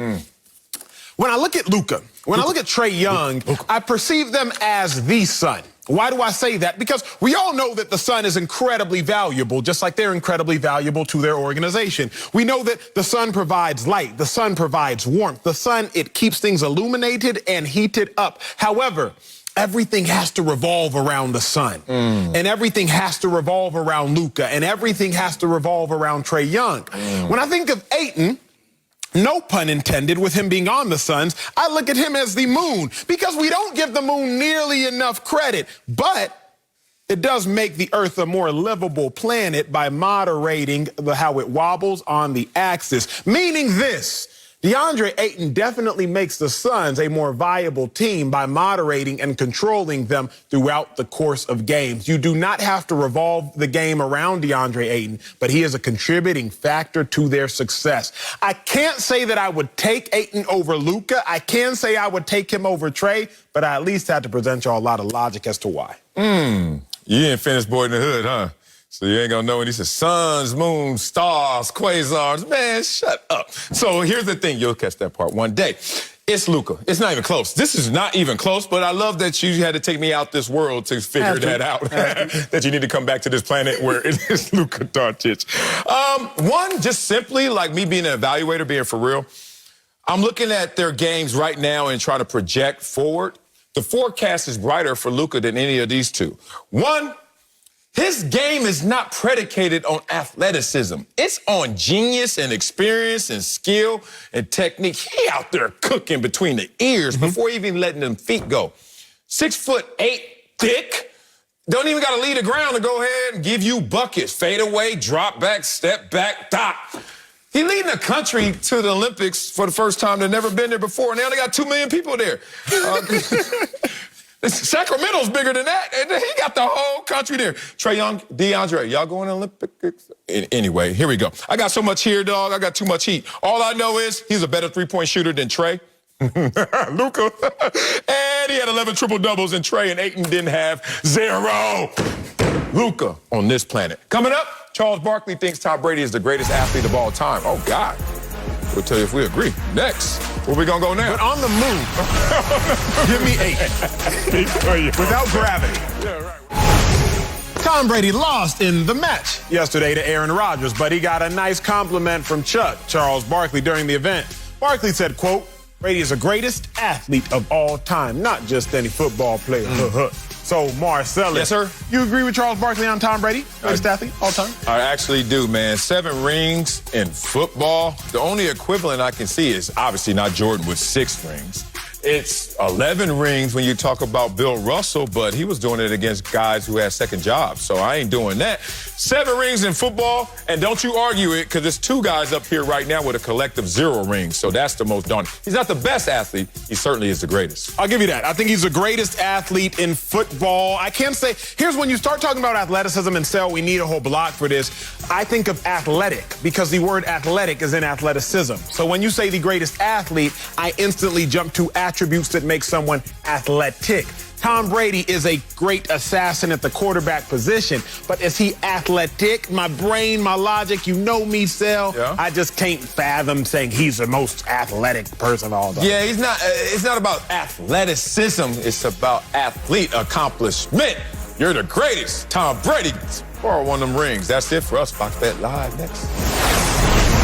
When I look at Luka, when I look at Trae Young, I perceive them as the Sun. Why do I say that? Because we all know that the Sun is incredibly valuable, just like they're incredibly valuable to their organization. We know that the Sun provides light, the Sun provides warmth, the Sun, it keeps things illuminated and heated up. However, everything has to revolve around the Sun, and everything has to revolve around Luka, and everything has to revolve around Trae Young. When I think of Ayton, no pun intended, with him being on the Suns, I look at him as the moon because we don't give the moon nearly enough credit, but it does make the Earth a more livable planet by moderating how it wobbles on the axis. Meaning this, Deandre Ayton definitely makes the Suns a more viable team by moderating and controlling them throughout the course of games. You do not have to revolve the game around Deandre Ayton, but he is a contributing factor to their success. I can't say that I would take Ayton over Luka. I can say I would take him over Trae, but I at least had to present y'all a lot of logic as to why. You didn't finish Boy in the Hood, huh? So you ain't gonna know when he says suns, moons, stars, quasars. Man, shut up. So here's the thing. You'll catch that part one day. It's Luka. It's not even close. This is not even close, but I love that you had to take me out this world to figure that out. That you need to come back to this planet where it is Luka Dončić. One, just simply like me being an evaluator, being for real, I'm looking at their games right now and trying to project forward. The forecast is brighter for Luka than any of these two. One, his game is not predicated on athleticism. It's on genius and experience and skill and technique. He out there cooking between the ears before even letting them feet go. 6'8", thick. Don't even got to lead the ground to go ahead and give you buckets. Fade away, drop back, step back, dot. He leading the country to the Olympics for the first time. They've never been there before. Now they got 2 million people there. Sacramento's bigger than that. And he got the whole country there. Trae Young, Deandre, y'all going to Olympics? Anyway, here we go. I got so much here, dog. I got too much heat. All I know is he's a better three-point shooter than Trae. Luka. And he had 11 triple-doubles, and Trae and Ayton didn't have 0. Luka on this planet. Coming up, Charles Barkley thinks Tom Brady is the greatest athlete of all time. Oh, God. We'll tell you if we agree. Next, where we gonna go now? But on the moon, give me 8. Without gravity. Yeah, right. Tom Brady lost in the match yesterday to Aaron Rodgers, but he got a nice compliment from Chuck, Charles Barkley, during the event. Barkley said, quote, "Brady is the greatest athlete of all time, not just any football player." So, Marcellus, yes, sir. You agree with Charles Barkley on Tom Brady, greatest athlete all time? I actually do, man. 7 rings in football. The only equivalent I can see is obviously not Jordan with 6 rings. It's 11 rings when you talk about Bill Russell, but he was doing it against guys who had second jobs, so I ain't doing that. 7 rings in football, and don't you argue it, because there's 2 guys up here right now with a collective 0 rings, so that's the most daunting. He's not the best athlete. He certainly is the greatest. I'll give you that. I think he's the greatest athlete in football. I can't say, here's when you start talking about athleticism and Sel, we need a whole block for this. I think of athletic because the word athletic is in athleticism. So when you say the greatest athlete, I instantly jump to attributes that make someone athletic. Tom Brady is a great assassin at the quarterback position, but is he athletic? My brain, my logic, you know me, Sel. Yeah. I just can't fathom saying he's the most athletic person of all time. Yeah, he's not. It's not about athleticism. It's about athlete accomplishment. You're the greatest. Tom Brady. Borrow one of them rings. That's it for us. Fox Bet Live next.